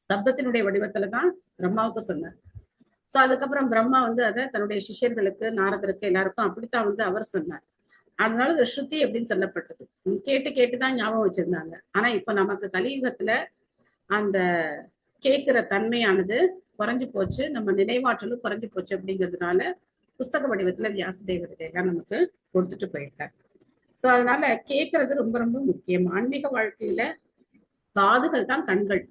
சப்தத்தினுடைய வடிவத்துல தான் பிரம்மாவுக்கு சொன்னார். சோ அதுக்கப்புறம் பிரம்மா வந்து அதை தன்னுடைய சிஷ்யர்களுக்கு, நாரதருக்கு, எல்லாருக்கும் அப்படித்தான் வந்து அவர் சொன்னார். அதனால இது ஸ்ருதி அப்படின்னு சொல்லப்பட்டது. கேட்டு கேட்டுதான் ஞாபகம் வச்சிருந்தாங்க. ஆனா இப்ப நமக்கு கலியுகத்துல அந்த கேட்கிற தன்மையானது குறைஞ்சு போச்சு, நம்ம நினைவாற்றலும் குறைஞ்சு போச்சு. அப்படிங்கிறதுனால புஸ்தக வடிவத்துல வியாசதேவர் இதையெல்லாம் நமக்கு கொடுத்துட்டு போயிருக்காரு. சோ அதனால கேட்கறது ரொம்ப ரொம்ப முக்கியம். ஆன்மீக வாழ்க்கையில காதுகள் தான் கண்கள்.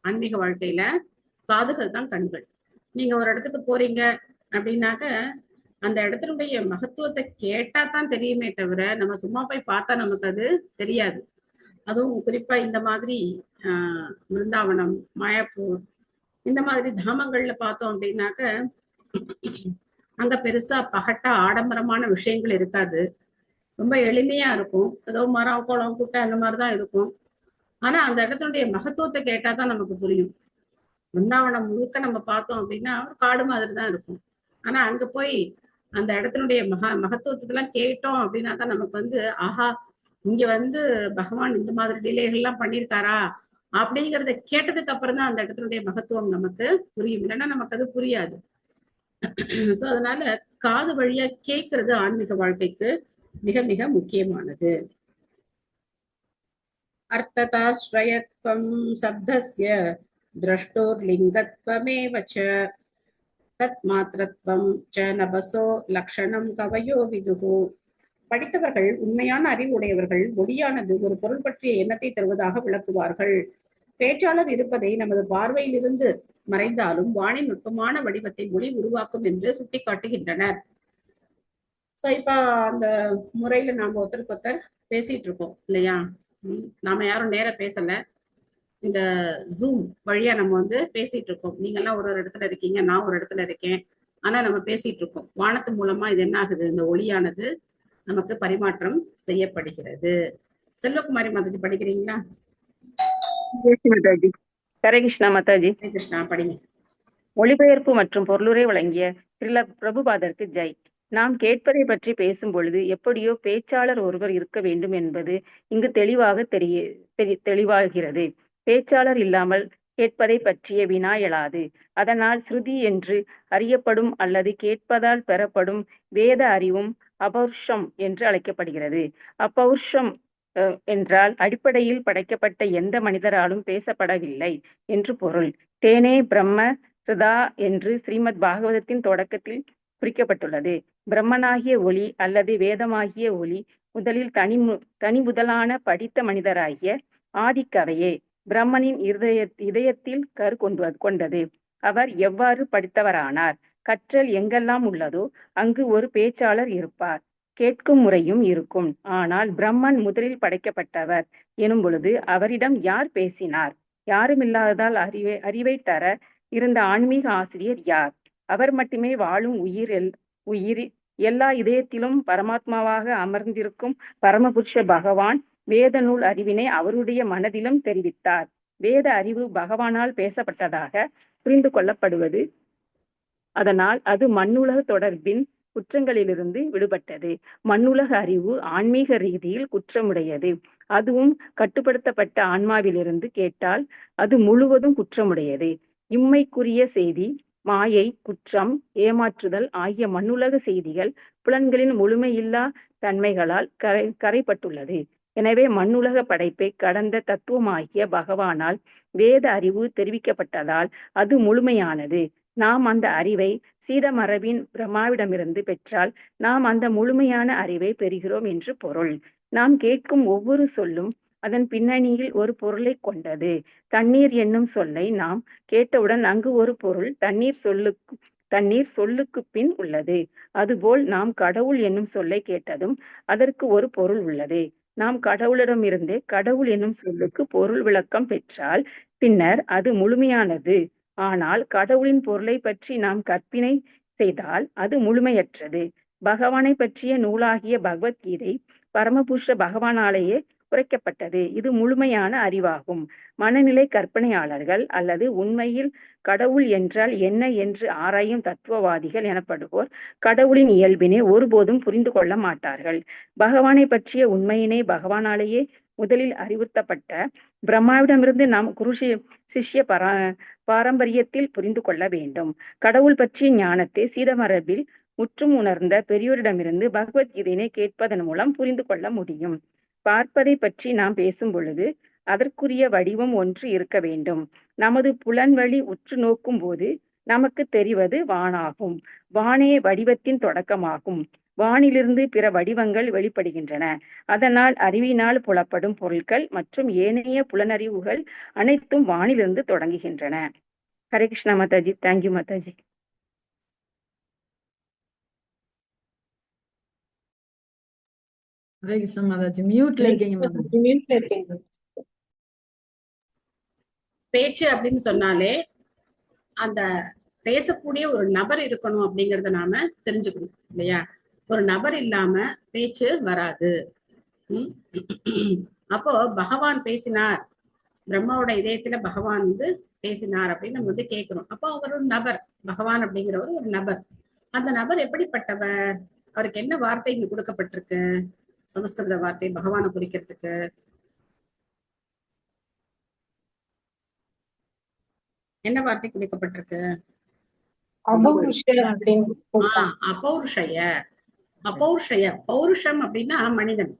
ஆன்மீக வாழ்க்கையில காதுகள் தான் கண்கள். நீங்க ஒரு இடத்துக்கு போறீங்க அப்படின்னாக்க அந்த இடத்தினுடைய மகத்துவத்தை கேட்டா தான் தெரியுமே தவிர நம்ம சும்மா போய் பார்த்தா நமக்கு அது தெரியாது. அதுவும் குறிப்பா இந்த மாதிரி பிருந்தாவனம், மாயாப்பூர் இந்த மாதிரி தாமங்கள்ல பார்த்தோம் அப்படின்னாக்க அங்க பெருசா பகட்டா ஆடம்பரமான விஷயங்கள் இருக்காது. ரொம்ப எளிமையா இருக்கும். ஏதோ மரம், குளம், குட்டை அந்த மாதிரிதான் இருக்கும். ஆனா அந்த இடத்தினுடைய மகத்துவத்தை கேட்டாதான் நமக்கு புரியும். பிருந்தாவனம் முழுக்க நம்ம பார்த்தோம் அப்படின்னா ஒரு காடு மாதிரி தான் இருக்கும். ஆனா அங்க போய் அந்த இடத்தினுடைய மகத்துவத்தெல்லாம் கேட்டோம் அப்படின்னா தான் நமக்கு வந்து ஆஹா, இங்க வந்து பகவான் இந்த மாதிரி லீலைகள்லாம் பண்ணியிருக்காரா அப்படிங்கிறத கேட்டதுக்கு அப்புறம் தான் அந்த இடத்தினுடைய மகத்துவம் நமக்கு புரியும். இல்லைன்னா நமக்கு அது புரியாது. சோ அதனால காது வழியா கேட்கறது ஆன்மீக வாழ்க்கைக்கு மிக மிக முக்கியமானது. அர்த்ததாஸ்ரயத்வம் சப்தஸ்ய திரஷ்டோர் லிங்கத்வமேவ ச தத் மாத்ரத்வம் ச நபசோ லக்ஷணம் கவயோ விதுஹு. படித்தவர்கள், உண்மையான அறிவுடையவர்கள் ஒளியானது ஒரு பொருள் பற்றிய எண்ணத்தை தருவதாக விளக்குவார்கள். பேச்சாளர் இருப்பதை நமது பார்வையிலிருந்து மறைந்தாலும் வானின் நுட்பமான வடிவத்தை ஒளி உருவாக்கும் என்று சுட்டிக்காட்டுகின்றனர். சோ இப்ப அந்த முறையில நாம ஒருத்தருக்கு ஒருத்தர் பேசிட்டு இருக்கோம் இல்லையா? நாம யாரும் நேர பேசல, இந்த ஜூம் வழியா நம்ம வந்து பேசிட்டு இருக்கோம். நீங்க எல்லாம் ஒரு இடத்துல இருக்கீங்க, நான் ஒரு இடத்துல இருக்கேன். ஆனா நம்ம பேசிட்டு இருக்கோம். வானத்து மூலமா இது என்ன ஆகுது? இந்த ஒளியானது நமக்கு பரிமாற்றம் செய்யப்படுகிறது. செல்வகுமாரி மாதாஜி படிக்கிறீங்களா? மாதாஜி. ஹரே கிருஷ்ணா மாதாஜி. ஹரே கிருஷ்ணா, படிங்க. மொழிபெயர்ப்பு மற்றும் பொருளுரை வழங்கிய ஸ்ரீல பிரபுபாதருக்கு ஜெய். நாம் கேட்பதை பற்றி பேசும் பொழுது எப்படியோ பேச்சாளர் ஒருவர் இருக்க வேண்டும் என்பது இங்கு தெளிவாக தெளிவாகிறது. பேச்சாளர் இல்லாமல் கேட்பதை பற்றிய வினா எழாது. அதனால் ஸ்ருதி என்று அறியப்படும் அல்லது கேட்பதால் பெறப்படும் வேத அறிவும் அபௌர்ஷம் என்று அழைக்கப்படுகிறது. அப்பௌர்ஷம் என்றால் அடிப்படையில் படைக்கப்பட்ட எந்த மனிதராலும் பேசப்படவில்லை என்று பொருள். தேனே பிரம்ம சதா என்று ஸ்ரீமத் பாகவதத்தின் தொடக்கத்தில் குறிக்கப்பட்டுள்ளது. பிரம்மனாகிய ஒளி அல்லது வேதமாகிய ஒளி முதலில் தனி முதலான படித்த மனிதராகிய ஆதிக்கவையே பிரம்மனின் இதயத்தில் கரு கொண்டது. அவர் எவ்வாறு படித்தவரானார்? கற்றல் எங்கெல்லாம் உள்ளதோ அங்கு ஒரு பேச்சாளர் இருப்பார், கேட்கும் முறையும் இருக்கும். ஆனால் பிரம்மன் முதலில் படைக்கப்பட்டவர் எனும் பொழுது அவரிடம் யார் பேசினார்? யாருமில்லாததால் அறிவை தர இருந்த ஆன்மீக ஆசிரியர் யார்? அவர் மட்டுமே வாழும் உயிர் எல்லா இதயத்திலும் பரமாத்மாவாக அமர்ந்திருக்கும் பரமபுருஷ பகவான் வேத நூல் அறிவினை அவருடைய மனதிலும் தெரிவித்தார். வேத அறிவு பகவானால் பேசப்பட்டதாக புரிந்து கொள்ளப்படுவது. அதனால் அது மண்ணுலக தொடர்பின் குற்றங்களிலிருந்து விடுபட்டது. மண்ணுலக அறிவு ஆன்மீக ரீதியில் குற்றமுடையது. அதுவும் கட்டுப்படுத்தப்பட்ட ஆன்மாவிலிருந்து கேட்டால் அது முழுவதும் குற்றமுடையது. இம்மைக்குரிய செய்தி மாயை, குற்றம், ஏமாற்றுதல் ஆகிய மண்ணுலக செய்திகள் புலன்களின் முழுமையில்லா தன்மைகளால் கரைப்பட்டுள்ளது. எனவே மண்ணுலக படைப்பை கடந்த தத்துவமாகிய பகவானால் வேத அறிவு தெரிவிக்கப்பட்டதால் அது முழுமையானது. நாம் அந்த அறிவை சீதமரபின் பிரம்மாவிடமிருந்து பெற்றால் நாம் அந்த முழுமையான அறிவை பெறுகிறோம் என்று பொருள். நாம் கேட்கும் ஒவ்வொரு சொல்லும் அதன் பின்னணியில் ஒரு பொருளை கொண்டது. தண்ணீர் என்னும் சொல்லை நாம் கேட்டவுடன் அங்கு ஒரு பொருள் தண்ணீர் சொல்லுக்கு பின் உள்ளது. அதுபோல் நாம் கடவுள் என்னும் சொல்லை கேட்டதும் அதற்கு ஒரு பொருள் உள்ளது. நாம் கடவுளிடமிருந்தே கடவுள் என்னும் சொல்லுக்கு பொருள் விளக்கம் பெற்றால் பின்னர் அது முழுமையானது. ஆனால் கடவுளின் பொருளை பற்றி நாம் கற்பனை செய்தால் அது முழுமையற்றது. பகவானை பற்றிய நூலாகிய பகவத்கீதை பரமபுருஷ பகவானாலேயே குறைக்கப்பட்டது. இது முழுமையான அறிவாகும். மனநிலை கற்பனையாளர்கள் அல்லது உண்மையில் கடவுள் என்றால் என்ன என்று ஆராயும் தத்துவவாதிகள் எனப்படுவோர் கடவுளின் இயல்பினை ஒருபோதும் புரிந்து கொள்ள மாட்டார்கள். பகவானை பற்றிய உண்மையினை பகவானாலேயே முதலில் அறிவுறுத்தப்பட்ட பிரம்மாவிடமிருந்து நாம் குரு சிஷ்ய பாரம்பரியத்தில் புரிந்து கொள்ள வேண்டும். கடவுள் பற்றிய ஞானத்தை சீடமரபில் முற்றும் உணர்ந்த பெரியோரிடமிருந்து பகவத்கீதையினை கேட்பதன் மூலம் புரிந்து கொள்ள முடியும். பார்ப்பதை பற்றி நாம் பேசும் பொழுது அதற்குரிய வடிவம் ஒன்று இருக்க வேண்டும். நமது புலன்வழி உற்று நோக்கும் போது நமக்கு தெரிவது வானாகும். வானே வடிவத்தின் தொடக்கமாகும். வானிலிருந்து பிற வடிவங்கள் வெளிப்படுகின்றன. அதனால் அறிவினால் புலப்படும் பொருட்கள் மற்றும் ஏனைய புலனறிவுகள் அனைத்தும் வானிலிருந்து தொடங்குகின்றன. ஹரே கிருஷ்ணா மாதாஜி. தேங்க்யூ மாதாஜி. ஹரே கிருஷ்ணா மாதாஜி. மியூட்ல இருக்கீங்க மாதாஜி. பேச்சு அப்படின்னு சொன்னாலே அந்த பேசக்கூடிய ஒரு நபர் இருக்கணும் அப்படிங்கறத நாம தெரிஞ்சுக்கணும் இல்லையா? ஒரு நபர் இல்லாம பேச்சு வராது. அப்போ பகவான் பேசினார், பிரம்மாவோட இதயத்துல பகவான் பேசினார் அப்படின்னு நம்ம கேட்கிறோம். அப்போ அவர் ஒரு நபர், பகவான் அப்படிங்கிறவர் ஒரு நபர். அந்த நபர் எப்படிப்பட்டவர்? அவருக்கு என்ன வார்த்தை இங்க கொடுக்கப்பட்டிருக்கு? சமஸ்கிருத வார்த்தை பகவானை குறிக்கிறதுக்கு என்ன வார்த்தை குறிக்கப்பட்டிருக்கு? அபௌருஷய. அபௌருஷய, பௌருஷம் அப்படின்னா மனிதன்.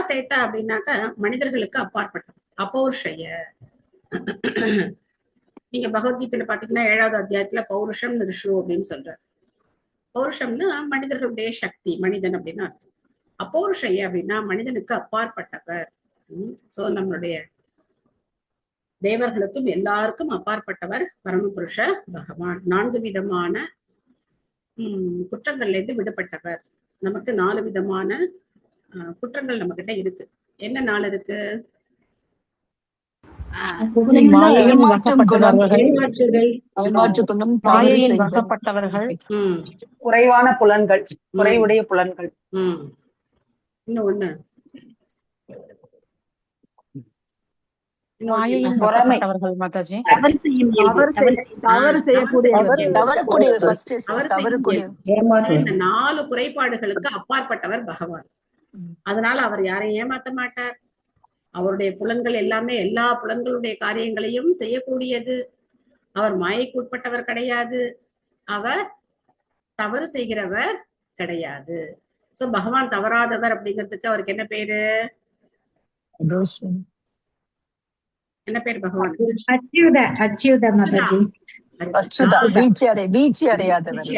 சேத்தா அப்படின்னாக்க மனிதர்களுக்கு அப்பாற்பட்டது. அபௌருஷய. நீங்க பகவத்கீதையில பாத்தீங்கன்னா 7வது அத்தியாயத்துல பௌருஷம் ரிஷு அப்படின்னு சொல்ற. பௌருஷம்னா மனிதர்களுடைய சக்தி, மனிதன் அப்படின்னு அர்த்தம். அப்பௌருஷய அப்படின்னா மனிதனுக்கு அப்பாற்பட்டவர். சோ நம்மளுடைய தேவர்களுக்கும் எல்லாருக்கும் அப்பாற்பட்டவர் பரமபுருஷ பகவான். 4 விதமான குற்றங்கள்ல இருந்து விடுபட்டவர். நமக்கு 4 விதமான குற்றங்கள் நம்ம கிட்ட இருக்கு. என்ன 4 இருக்கு? குறைவான புலன்கள், குறைவுடைய புலன்கள். இன்னும் ஒண்ணு இந்த 4 குறைபாடுகளுக்கு அப்பாற்பட்டவர் பகவான். அதனால அவர் யாரையும் ஏமாத்த மாட்டார். அவருடைய புலன்கள் எல்லாமே எல்லா புலன்களுடைய காரியங்களையும் செய்யக்கூடியது. அவர் மாயைக்கு உட்பட்டவர் கிடையாது. அவர் தவறு செய்கிறவர் கிடையாது. சோ பகவான் தவறாதவர் அப்படிங்கிறதுக்கு அவருக்கு என்ன பேரு? என்ன பேர் பகவான்?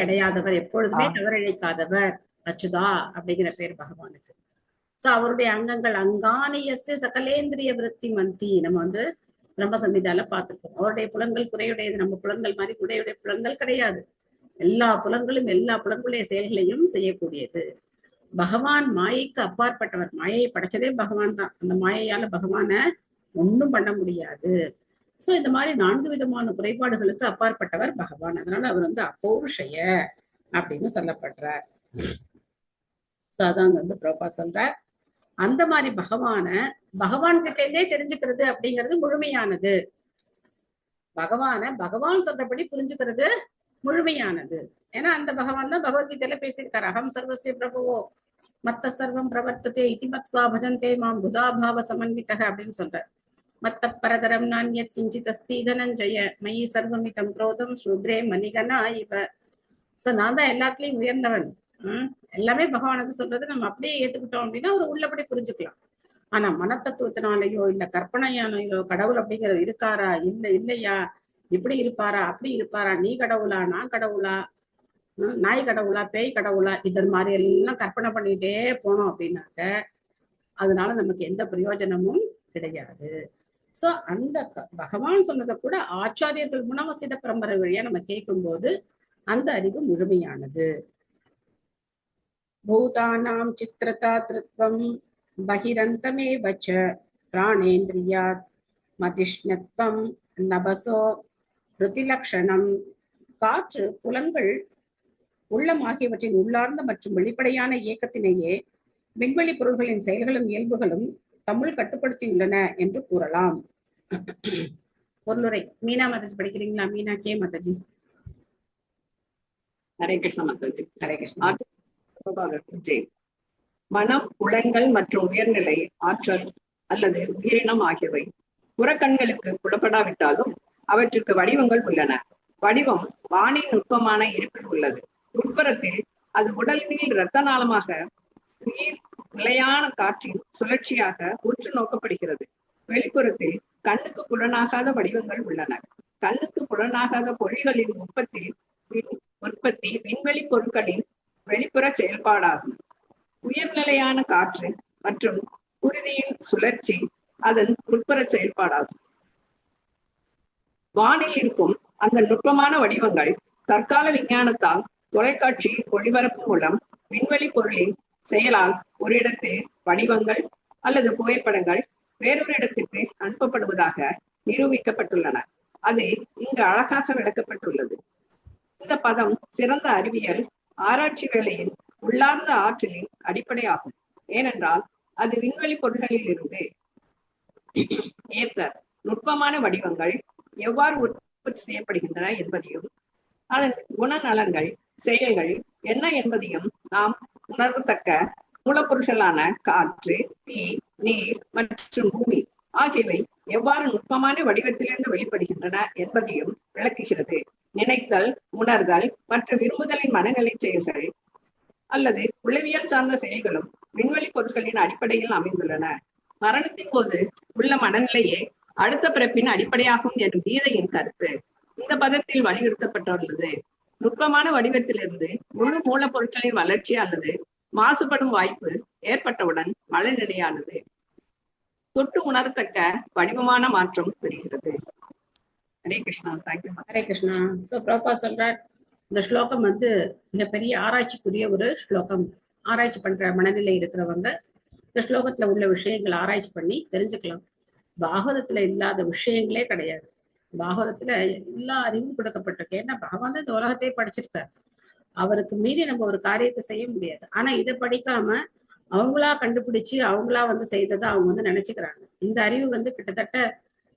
அடையாதவர், எப்பொழுதுமே தவறிழைக்காதவர், அச்சுதா அப்படிங்கிற பேர் பகவானுக்கு. சோ அவருடைய அங்கங்கள் அங்கானியஸ்ய சகலேந்திரிய விருத்தி மந்தி நம்ம பிரம்ம சம்ஹிதால பார்த்திருக்கோம். அவருடைய புலன்கள் குறையுடையது. நம்ம புலன்கள் மாதிரி குறையுடைய புலன்கள் கிடையாது. எல்லா புலன்களும் எல்லா புலன்களுடைய செயல்களையும் செய்யக்கூடியது. பகவான் மாயைக்கு அப்பாற்பட்டவர். மாயையை படைச்சதே பகவான் தான். அந்த மாயையால பகவான ஒண்ணும் பண்ண முடியாது. சோ இந்த மாதிரி 4 விதமான குறைபாடுகளுக்கு அப்பாற்பட்டவர் பகவான். அதனால அவர் அப்பௌருஷய அப்படின்னு சொல்லப்படுறார். சோ அதான் பிரபா சொல்றார். அந்த மாதிரி பகவான் கிட்ட இருந்தே தெரிஞ்சுக்கிறது அப்படிங்கிறது முழுமையானது. பகவான் சொல்றபடி புரிஞ்சுக்கிறது முழுமையானது. ஏன்னா அந்த பகவான் தான் பகவத்கீதையில பேசியிருக்காரு. அகம் சர்வஸ்ய பிரபுவோ மத்த சர்வம் பிரவர்த்ததே இதி மத்வா பஜந்தே மாம் புதாபாவ சமன்விதக அப்படின்னு சொல்றார். மத்த பரதரம் நான்யத் கிஞ்சித் அஸ்தி தனஞ்சய மயி சர்வமிதம் குரோதம் சூத்ரே மணிகனா இவ. சோ நான் தான் எல்லாத்துலயும் உயர்ந்தவன். எல்லாமே பகவானுக்கு சொல்றது நம்ம அப்படியே ஏத்துக்கிட்டோம் அப்படின்னா ஒரு உள்ளபடி புரிஞ்சுக்கலாம். ஆனா மனத்தத்துவத்தினாலேயோ இல்ல கற்பனையானையோ கடவுள் அப்படிங்கிறது இருக்காரா இல்லையா, இப்படி இருப்பாரா அப்படி இருப்பாரா, நீ கடவுளா நான் கடவுளா, நாய் கடவுளா பேய் கடவுளா, இதன் மாதிரி எல்லாம் கற்பனை பண்ணிட்டே போனோம் அப்படின்னாக்க அதனால நமக்கு எந்த பிரயோஜனமும் கிடையாது. சோ அந்த பகவான் சொன்னதை கூட ஆச்சாரியர்கள் மூலமா சித பரம்பரை வழியா நம்ம கேட்கும் போது அந்த அறிவு முழுமையானது. பூதானாம் சித்திரதா திருத்வம் பகிரந்தமேவ ச பிராணேந்திரியாத் மதிஷ்ணத்வம் நபசோ ருதிலக்ஷணம். காற்று, புலன்கள், உள்ளம் ஆகியவற்றின் உள்ளார்ந்த மற்றும் வெளிப்படையான இயக்கத்தினையே விண்வெளி பொருள்களின் செயல்களும் இயல்புகளும் தமிழ் கட்டுப்படுத்தியுள்ளன என்று கூறலாம். பொருளுரை மீனா மாதாஜி படிக்கிறீங்களா? மீனா கே மாதாஜி. ஹரே கிருஷ்ணா மாதாஜி. ஹரே கிருஷ்ணா. மனம், புலன்கள் மற்றும் உயர்நிலை ஆற்றல் அல்லது உயிரினம் ஆகியவை புறக்கண்களுக்கு புலப்படாவிட்டாலும் அவற்றுக்கு வடிவங்கள் உள்ளன. வடிவம் வானின் நுட்பமான இருப்பில் உள்ளது. உட்புறத்தில் அது உடலில் இரத்த நாளமாக உயிர் நிலையான காற்றின் சுழற்சியாக உற்று நோக்கப்படுகிறது. வெளிப்புறத்தில் கண்ணுக்கு புலனாகாத வடிவங்கள் உள்ளன. கண்ணுக்கு புலனாகாத பொருள்களின் உற்பத்தி விண்வெளி பொருட்களின் வெளிப்புற செயல்பாடாகும். உயர்நிலையான காற்று மற்றும் குருதியின் சுழற்சி அதன் உட்புற செயல்பாடாகும். வானில் இருக்கும் அந்த நுட்பமான வடிவங்கள் தற்கால விஞ்ஞானத்தால் தொலைக்காட்சி ஒளிபரப்பு மூலம் விண்வெளி பொருளின் செயலால் ஒரு இடத்தில் வடிவங்கள் அல்லது புகைப்படங்கள் வேறொரு இடத்திற்கு அனுப்பப்படுவதாக நிரூபிக்கப்பட்டுள்ளன. அது இங்கு அழகாக விளக்கப்பட்டுள்ளது. இந்த பதம் சிறந்த அறிவியல் ஆராய்ச்சி வேளையின் உள்ளார்ந்த ஆற்றலின் அடிப்படையாகும். ஏனென்றால் அது விண்வெளி பொருள்களில் இருந்து ஏற்ற நுட்பமான வடிவங்கள் எவ்வாறு உற்பத்தி செய்யப்படுகின்றன என்பதையும் அதன் குணநலன்கள் செயல்கள் என்ன என்பதையும் நாம் உணர்வத்தக்க மூலப்பொருட்களான காற்று, தீ, நீர் மற்றும் பூமி ஆகியவை எவ்வாறு நுட்பமான வடிவத்திலிருந்து வெளிப்படுகின்றன என்பதையும் விளக்குகிறது. நினைத்தல், உணர்தல் மற்றும் விரும்புதலின் மனநிலை செயல்கள் அல்லது உளவியல் சார்ந்த செயல்களும் விண்வெளி பொருட்களின் அடிப்படையில் அமைந்துள்ளன. மரணத்தின் போது உள்ள மனநிலையே அடுத்த பிறப்பின் அடிப்படையாகும் என்ற கீதையின் கருத்து இந்த பதத்தில் வலியுறுத்தப்பட்டுள்ளது. நுட்பமான வடிவத்திலிருந்து முழு மூலப்பொருட்களின் வளர்ச்சி அல்லது மாசுபடும் வாய்ப்பு ஏற்பட்டவுடன் மனநிலையானது தொட்டு உணரத்தக்க வடிவமான மாற்றம் பெறுகிறது. ஹரே கிருஷ்ணா. தேங்க்யூ. ஹரே கிருஷ்ணா. ஸோ பிரபா சொல்றார், இந்த ஸ்லோகம் வந்து மிகப்பெரிய ஆராய்ச்சிக்குரிய ஒரு ஸ்லோகம். ஆராய்ச்சி பண்ற மனநிலை இருக்கிறவங்க இந்த ஸ்லோகத்துல உள்ள விஷயங்கள் ஆராய்ச்சி பண்ணி தெரிஞ்சுக்கலாம். பாகவதத்துல இல்லாத விஷயங்களே கிடையாது. பாகவதத்துல எல்லா அறிவும் கொடுக்கப்பட்டிருக்கு. ஏன்னா பகவான் தான் இந்த உலகத்தையே படிச்சிருக்காரு. அவருக்கு மீறி நம்ம ஒரு காரியத்தை செய்ய முடியாது. ஆனா இதை படிக்காம அவங்களா கண்டுபிடிச்சு அவங்களா வந்து செய்ததை அவங்க வந்து நினைச்சுக்கிறாங்க. இந்த அறிவு வந்து கிட்டத்தட்ட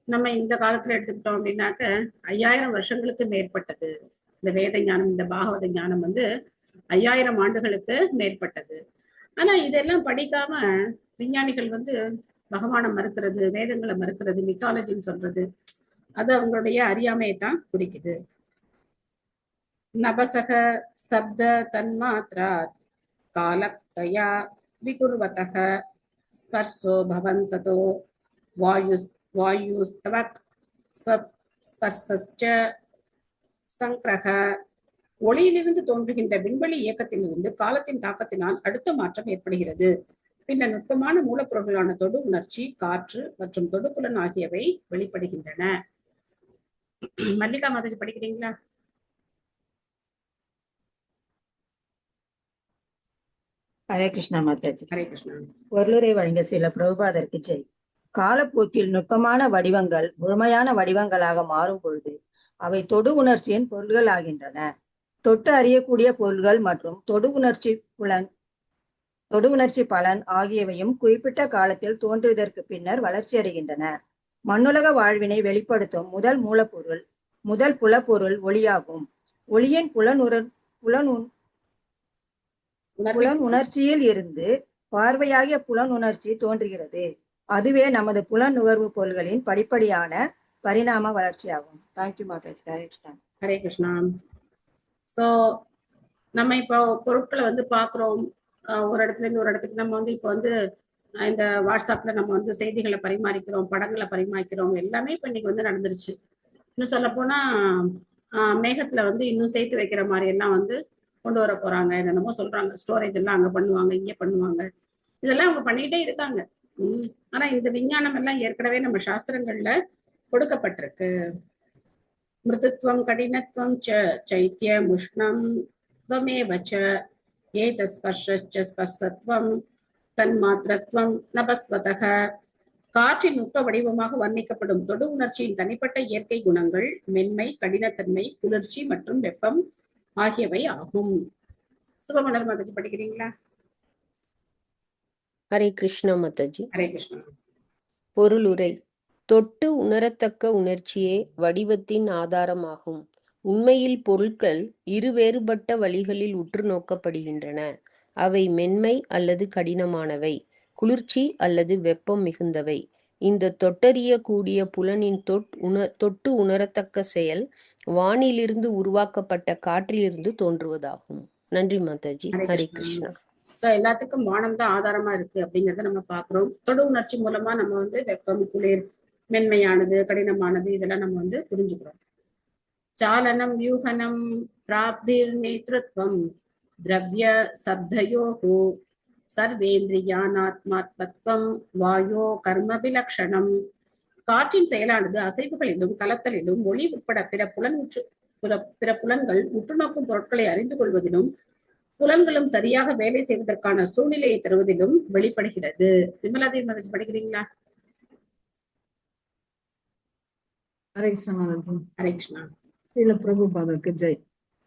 நம்ம இந்த காலத்துல எடுத்துக்கிட்டோம் அப்படின்னாக்க 5000 வருஷங்களுக்கு மேற்பட்டது. இந்த வேத ஞானம், இந்த பாகவத ஞானம் வந்து 5000 ஆண்டுகளுக்கு மேற்பட்டது. ஆனா இதெல்லாம் படிக்காம விஞ்ஞானிகள் வந்து பகவானை மறுக்கிறது, வேதங்களை மறுக்கிறது, மித்தாலஜின்னு சொல்றது, அது அவங்களுடைய அறியாமையை தான் குறிக்குது. நபசக சப்த தன்மாத்ரா காலக்தயா விகுர்வதக ஸ்பர்ஷோ பவந்ததோ வாயுஸ்தவக் ஸ்பர்ஷஸ்ச சங்கிரக. ஒளியிலிருந்து தோன்றுகின்ற விண்வெளி இயக்கத்திலிருந்து காலத்தின் தாக்கத்தினால் அடுத்த மாற்றம் ஏற்படுகிறது. பின்னர் நுட்பமான மூலப்பொருள்களான தொடு உணர்ச்சி, காற்று மற்றும் தொடுப்புலன் ஆகியவை வெளிப்படுகின்றன. மல்லிகா மாதாஜி படிக்கிறீங்களா? ஹரே கிருஷ்ணா மாதாஜி. ஹரே கிருஷ்ணா. பொருளுரை வழங்கிய சில பிரபுபாதருக்கு ஜெய். காலப்போக்கில் நுட்பமான வடிவங்கள் முழுமையான வடிவங்களாக மாறும் பொழுது அவை தொடு உணர்ச்சியின் பொருள்கள் ஆகின்றன. தொட்டு அறியக்கூடிய பொருள்கள் மற்றும் தொடு உணர்ச்சி பலன் ஆகியவையும் குறிப்பிட்ட காலத்தில் தோன்றுவதற்கு பின்னர் வளர்ச்சி அடைகின்றன. மண்ணுலக வாழ்வினை வெளிப்படுத்தும் முதல் புலப்பொருள் ஒளியாகும். ஒளியின் புலன் உணர்ச்சியில் இருந்து பார்வையாகிய புலன் உணர்ச்சி தோன்றுகிறது. அதுவே நமது புலன் நுகர்வு பொருள்களின் படிப்படியான பரிணாம வளர்ச்சியாகும். தேங்க்யூ மாதாஜி. ஹரே கிருஷ்ணா. ஹரே கிருஷ்ணா. ஸோ நம்ம இப்போ பொருட்களை வந்து பார்க்குறோம். ஒரு இடத்துல இருந்து ஒரு இடத்துக்கு நம்ம வந்து இப்போ வந்து இந்த வாட்ஸ்அப்ல நம்ம வந்து செய்திகளை பரிமாறிக்கிறோம், படங்களை பரிமாறிக்கிறோம். எல்லாமே இப்போ இன்னைக்கு வந்து நடந்துருச்சு. இன்னும் சொல்ல போனா மேகத்துல வந்து இன்னும் சேர்த்து வைக்கிற மாதிரி எல்லாம் வந்து கொண்டு வர போறாங்க. என்னென்னமோ சொல்றாங்க. ஸ்டோரேஜ் எல்லாம் அங்க பண்ணுவாங்க, இங்க பண்ணுவாங்க. இதெல்லாம் அவங்க பண்ணிக்கிட்டே இருக்காங்க. ஆனா இந்த விஞ்ஞானம் எல்லாம் ஏற்கனவே நம்ம சாஸ்திரங்கள்ல கொடுக்கப்பட்டிருக்கு. மிருதுத்வம் கடினத்வம் சைத்யம் உஷ்ணம் त्वमेव च ஏதஸ்பர்ஷச்ச ஸ்பர்சத்வம் தன்மாத்திரத்வம் நபஸ்வதக. காற்றின் நுட்ப வடிவமாக வர்ணிக்கப்படும் தொடு உணர்ச்சியின் தனிப்பட்ட இயற்கை குணங்கள் மென்மை, கடினத்தன்மை, குளிர்ச்சி மற்றும் வெப்பம் ஆகியவை ஆகும். சுபமலர் மாதாஜி படிக்கிறீங்களா? ஹரே கிருஷ்ணா மாதாஜி. ஹரே கிருஷ்ணா. பொருளுரை. தொட்டு உணரத்தக்க உணர்ச்சியே வடிவத்தின் ஆதாரமாகும். உண்மையில் பொருட்கள் இரு வேறுபட்ட வழிகளில் உற்று நோக்கப்படுகின்றன. அவை மென்மை அல்லது கடினமானவை, குளிர்ச்சி அல்லது வெப்பம் மிகுந்தவை. இந்த தொட்டறியக்கூடிய புலனின் தொட்டு உணரத்தக்க செயல் வானிலிருந்து உருவாக்கப்பட்ட காற்றிலிருந்து தோன்றுவதாகும். நன்றி மாதாஜி. ஹரே கிருஷ்ணா. ஸோ எல்லாத்துக்கும் வானம் தான் ஆதாரமா இருக்கு அப்படிங்கிறத நம்ம பார்க்கிறோம். தொடு உணர்ச்சி மூலமா நம்ம வந்து வெப்பம், குளிர், மென்மையானது, கடினமானது இதெல்லாம் நம்ம வந்து புரிஞ்சுக்கிறோம். சாலனம் வியூகனம் பிராப்திர் நேத்ருத்வம் திரவ்ய சப்தயோஹு சர்வேந்திரியானாத்மாத்மத்வம் வாயோ கர்ம விலக்ஷணம். காற்றின் செயலானது அசைவுகளிலும் கலத்தலிலும் ஒளி உட்பட பிற புலன்கள் உற்றுநோக்கும் பொருட்களை அறிந்து கொள்வதிலும் புலன்களும் சரியாக வேலை செய்வதற்கான சூழ்நிலையை தருவதிலும் வெளிப்படுகிறது. விமலாதேவி மாதாஜி படிக்கிறீங்களா? ஹரே கிருஷ்ணா மாதாஜி. ஹரே கிருஷ்ணா. ஸ்ரீல பிரபுபாதருக்கு ஜெய்.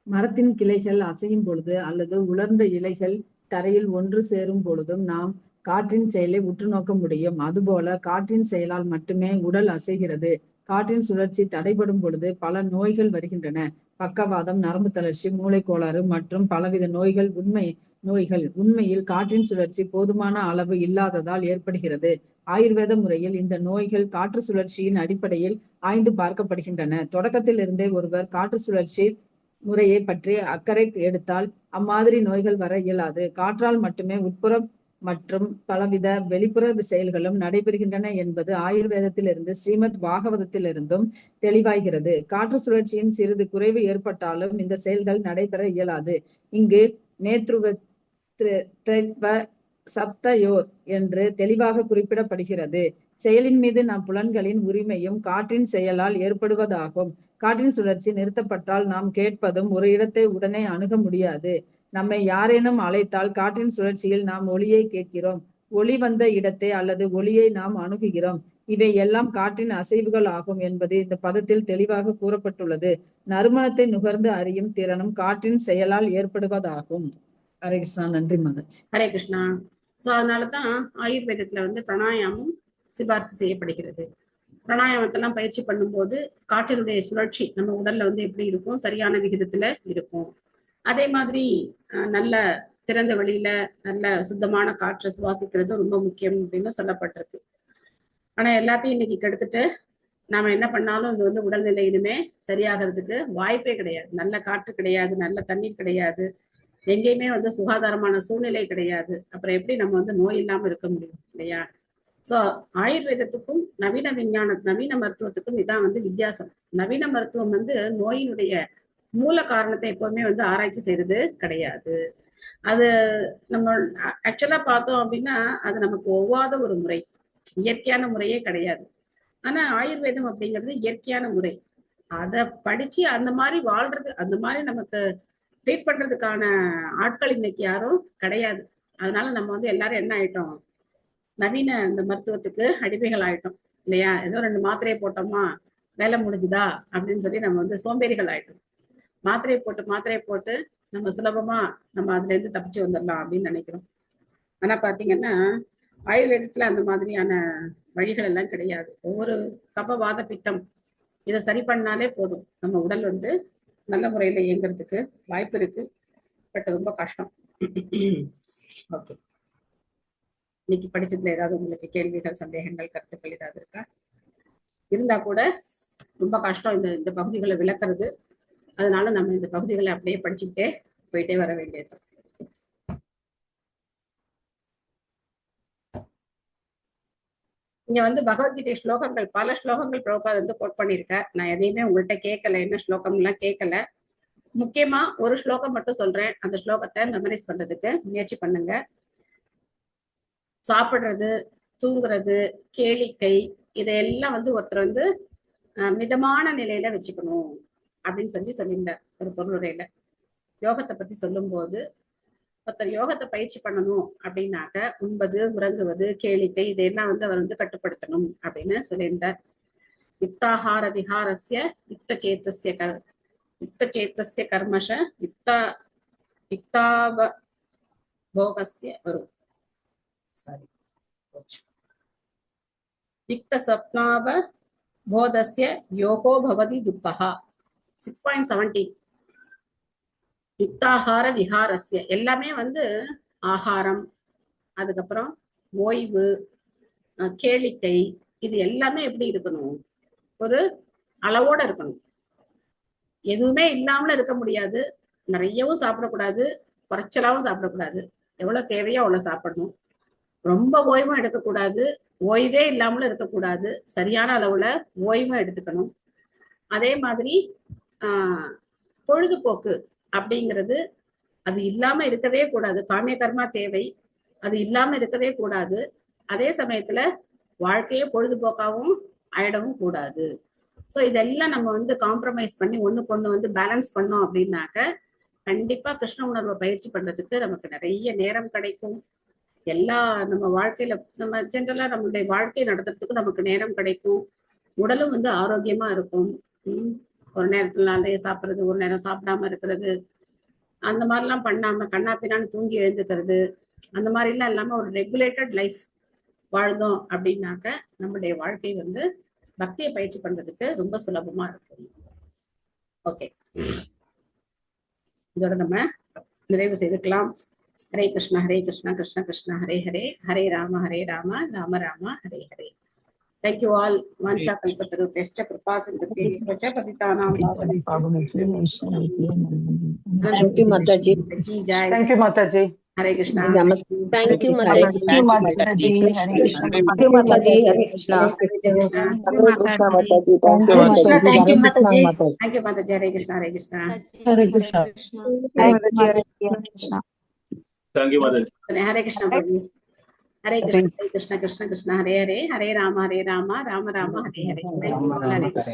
மரத்தின் கிளைகள் அசையும் பொழுது அல்லது உலர்ந்த இலைகள் தரையில் ஒன்று சேரும் பொழுதும் நாம் காற்றின் செயலை உற்று நோக்க முடியும். அதுபோல காற்றின் செயலால் மட்டுமே உடல் அசைகிறது. காற்றின் சுழற்சி தடைபடும் பொழுது பல நோய்கள் வருகின்றன. பக்கவாதம், நரம்பு தளர்ச்சி, மூளை கோளாறு மற்றும் பலவித நோய்கள் உண்மையில் காற்றின் சுழற்சி போதுமான அளவு இல்லாததால் ஏற்படுகிறது. ஆயுர்வேத முறையில் இந்த நோய்கள் காற்று சுழற்சியின் அடிப்படையில் ஆய்ந்து பார்க்கப்படுகின்றன. தொடக்கத்தில் இருந்தே ஒருவர் காற்று சுழற்சி முறையை பற்றி அக்கறை எடுத்தால் அம்மாதிரி நோய்கள் வர இயலாது. காற்றால் மட்டுமே உட்புறம் மற்றும் பலவித வெளிப்புற செயல்களும் நடைபெறுகின்றன என்பது ஆயுர்வேதத்திலிருந்து ஸ்ரீமத் பாகவதத்திலிருந்தும் தெளிவாகிறது. காற்று சுழற்சியின் சிறிது குறைவு ஏற்பட்டாலும் இந்த செயல்கள் நடைபெற இயலாது. இங்கு நேத்ருவ சப்தயோர் என்று தெளிவாக குறிப்பிடப்படுகிறது. செயலின் மீது நம் புலன்களின் உரிமையும் காற்றின் செயலால் ஏற்படுவதாகும். காற்றின் சுழற்சி நிறுத்தப்பட்டால் நாம் கேட்பதும் ஒரு இடத்தை உடனே அணுக முடியாது. நம்மை யாரேனும் அழைத்தால் காற்றின் சுழற்சியில் நாம் ஒலியை கேட்கிறோம். ஒலி வந்த இடத்தை அல்லது ஒலியை நாம் அணுகுகிறோம். இவை எல்லாம் காற்றின் அசைவுகள் ஆகும் என்பது இந்த பதத்தில் தெளிவாக கூறப்பட்டுள்ளது. நறுமணத்தை நுகர்ந்து அறியும் திறனும் காற்றின் செயலால் ஏற்படுவதாகும். ஹரே கிருஷ்ணா. நன்றி மாதாஜி. ஹரே கிருஷ்ணா. ஸோ அதனாலதான் ஆயுர்வேதத்துல வந்து பிராணாயாமம் சிபாரிசு செய்யப்படுகிறது. பிராணாயாமத்தெல்லாம் பயிற்சி பண்ணும்போது காற்றினுடைய சுழற்சி நம்ம உடல்ல வந்து எப்படி இருக்கும், சரியான விகிதத்துல இருக்கும். அதே மாதிரி நல்ல திறந்த வெளியில நல்ல சுத்தமான காற்றை சுவாசிக்கிறது ரொம்ப முக்கியம் அப்படின்னு சொல்லப்பட்டிருக்கு. ஆனா எல்லாத்தையும் இன்னைக்கு கெடுத்துட்டு நாம என்ன பண்ணாலும் இது வந்து உடல்நிலை இனிமே சரியாகிறதுக்கு வாய்ப்பே கிடையாது. நல்ல காற்று கிடையாது, நல்ல தண்ணீர் கிடையாது, எங்கேயுமே வந்து சுகாதாரமான சூழ்நிலை கிடையாது. அப்புறம் எப்படி நம்ம வந்து நோய் இல்லாம இருக்க முடியும் இல்லையா? ஸோ ஆயுர்வேதத்துக்கும் நவீன மருத்துவத்துக்கும் இதான் வந்து வித்தியாசம். நவீன மருத்துவம் வந்து நோயினுடைய மூல காரணத்தை எப்பவுமே வந்து ஆராய்ச்சி செய்யறது கிடையாது. அது நம்ம ஆக்சுவலா பார்த்தோம் அப்படின்னா அது நமக்கு ஒவ்வாத ஒரு முறை, இயற்கையான முறையே கிடையாது. ஆனா ஆயுர்வேதம் அப்படிங்கிறது இயற்கையான முறை. அதை படிச்சு அந்த மாதிரி வாழ்றது, அந்த மாதிரி நமக்கு ட்ரீட் பண்றதுக்கான ஆட்கள் இன்னைக்கு யாரும் கிடையாது. அதனால நம்ம வந்து எல்லாரும் என்ன ஆயிட்டோம், நவீன இந்த மருத்துவத்துக்கு அடிமைகள் ஆயிட்டோம் இல்லையா? ஏதோ 2 மாத்திரையை போட்டோமா வேலை முடிஞ்சுதா அப்படின்னு சொல்லி நம்ம வந்து சோம்பேறிகள் ஆயிட்டோம். மாத்திரையை போட்டு நம்ம சுலபமா நம்ம அதுல இருந்து தப்பிச்சு வந்துடலாம் அப்படின்னு நினைக்கிறோம். ஆனா பாத்தீங்கன்னா ஆயுர்வேதத்துல அந்த மாதிரியான வழிகள் எல்லாம் கிடையாது. ஒவ்வொரு கபவாத பித்தம் இதை சரி பண்ணாலே போதும், நம்ம உடல் வந்து நல்ல முறையில இயங்குறதுக்கு வாய்ப்பு இருக்கு. பட் ரொம்ப கஷ்டம். ஓகே, இன்னைக்கு படிச்சதுல ஏதாவது உங்களுக்கு கேள்விகள், சந்தேகங்கள், கருத்துக்கள் ஏதாவது இருக்கா? இருந்தா கூட ரொம்ப கஷ்டம் இந்த பகுதிகளை விளக்குறது. அதனால நம்ம இந்த பகுதிகளை அப்படியே படிச்சுக்கிட்டே போயிட்டே வர வேண்டியது. இங்க வந்து பகவத்கீதை ஸ்லோகங்கள், பல ஸ்லோகங்கள் பிரபுபாத் வந்து கோட் பண்ணியிருக்கார். நான் எதையுமே உங்கள்கிட்ட கேட்கல, என்ன ஸ்லோகம் எல்லாம் கேட்கல. முக்கியமா ஒரு ஸ்லோகம் மட்டும் சொல்றேன். அந்த ஸ்லோகத்தை மெமரைஸ் பண்றதுக்கு முயற்சி பண்ணுங்க. சாப்பிடுறது, தூங்குறது, கேளிக்கை, இதையெல்லாம் வந்து ஒருத்தர் வந்து மிதமான நிலையில வச்சுக்கணும் அப்படின்னு சொல்லியிருந்தார் ஒரு பொருளுரையில. யோகத்தை பத்தி சொல்லும் போது ஒருத்தர் யோகத்தை பயிற்சி பண்ணணும் அப்படின்னாக்க உண்பது, உறங்குவது, கேளிக்கை இதையெல்லாம் வந்து அவர் வந்து கட்டுப்படுத்தணும் அப்படின்னு சொல்லியிருந்தார். யுக்தாஹார விஹாரஸ்ய யுக்தசேதஸ்ய கர்மஷ யுக்தாபோகஸ்ய வரும் யுக்த சப்னாவ போதஸ்ய யோகோ பவதி துக்கஹா. 6.17 யுக்தாகார விஹாரஸ்ய எல்லாமே வந்து ஆகாரம், அதுக்கப்புறம் ஓய்வு, கேளிக்கை, இது எல்லாமே எப்படி இருக்கணும்? ஒரு அளவோட இருக்கணும். எதுவுமே இல்லாமல இருக்க முடியாது. நிறையவும் சாப்பிடக்கூடாது, குறைச்சலாவும் சாப்பிடக்கூடாது. எவ்வளவு தேவையோ அவ்வளவு சாப்பிடணும். ரொம்ப ஓய்வும் எடுக்கக்கூடாது, ஓய்வே இல்லாமலும் இருக்கக்கூடாது. சரியான அளவுல ஓய்வும் எடுத்துக்கணும். அதே மாதிரி பொழுதுபோக்கு அப்படிங்கிறது அது இல்லாம இருக்கவே கூடாது. காமிய கர்மா தேவை, அது இல்லாம இருக்கவே கூடாது. அதே சமயத்துல வாழ்க்கையே பொழுதுபோக்காவும் ஆயிடவும் கூடாது. ஸோ இதெல்லாம் நம்ம வந்து காம்ப்ரமைஸ் பண்ணி ஒண்ணுக்கு ஒண்ணு வந்து பேலன்ஸ் பண்ணோம் அப்படின்னாக்க கண்டிப்பா கிருஷ்ண உணர்வை பயிற்சி பண்றதுக்கு நமக்கு நிறைய நேரம் கிடைக்கும். எல்லா நம்ம வாழ்க்கையில நம்ம ஜென்ரலா நம்மளுடைய வாழ்க்கையை நடத்துறதுக்கு நமக்கு நேரம் கிடைக்கும். உடலும் வந்து ஆரோக்கியமா இருக்கும். ஒரு நேரத்துல நிறைய சாப்பிட்றது, ஒரு நேரம் சாப்பிடாம இருக்கிறது, அந்த மாதிரிலாம் பண்ணாம கண்ணா பின்னான்னு தூங்கி எழுந்துக்கிறது, அந்த மாதிரிலாம் இல்லாம ஒரு ரெகுலேட்டட் லைஃப் வாழ்ந்தோம் அப்படின்னாக்க நம்மளுடைய வாழ்க்கை வந்து பக்தியை பயிற்சி பண்றதுக்கு ரொம்ப சுலபமா இருக்கும். ஓகே, இதோட நம்ம நிறைவு செய்துக்கலாம். Hare Krishna Krishna Krishna Hare Hare, Hare Rama Rama Rama Hare Hare. Thank you all. Vancha kalpatarupescha kripa sindhubhyo patitanam pavanebhyo. Thank you, Mataji. Jai. Thank you, Mataji. Hare Krishna. Thank you, Mataji. Thank you, Mataji. Hare Krishna. Thank you, Mataji. Hare Krishna. Hare Krishna. Thank you, Mataji. Thank you, Mataji. Thank you, Mataji. Thank you, Mataji. Hare Krishna. Hare Krishna. Hare Krishna. Thank you, Mataji. Thank you, Mataji. Hare Krishna. Hare Krishna, Krishna Krishna Krishna Hare Hare, Hare Rama Rama Rama Hare Hare. Hare Krishna.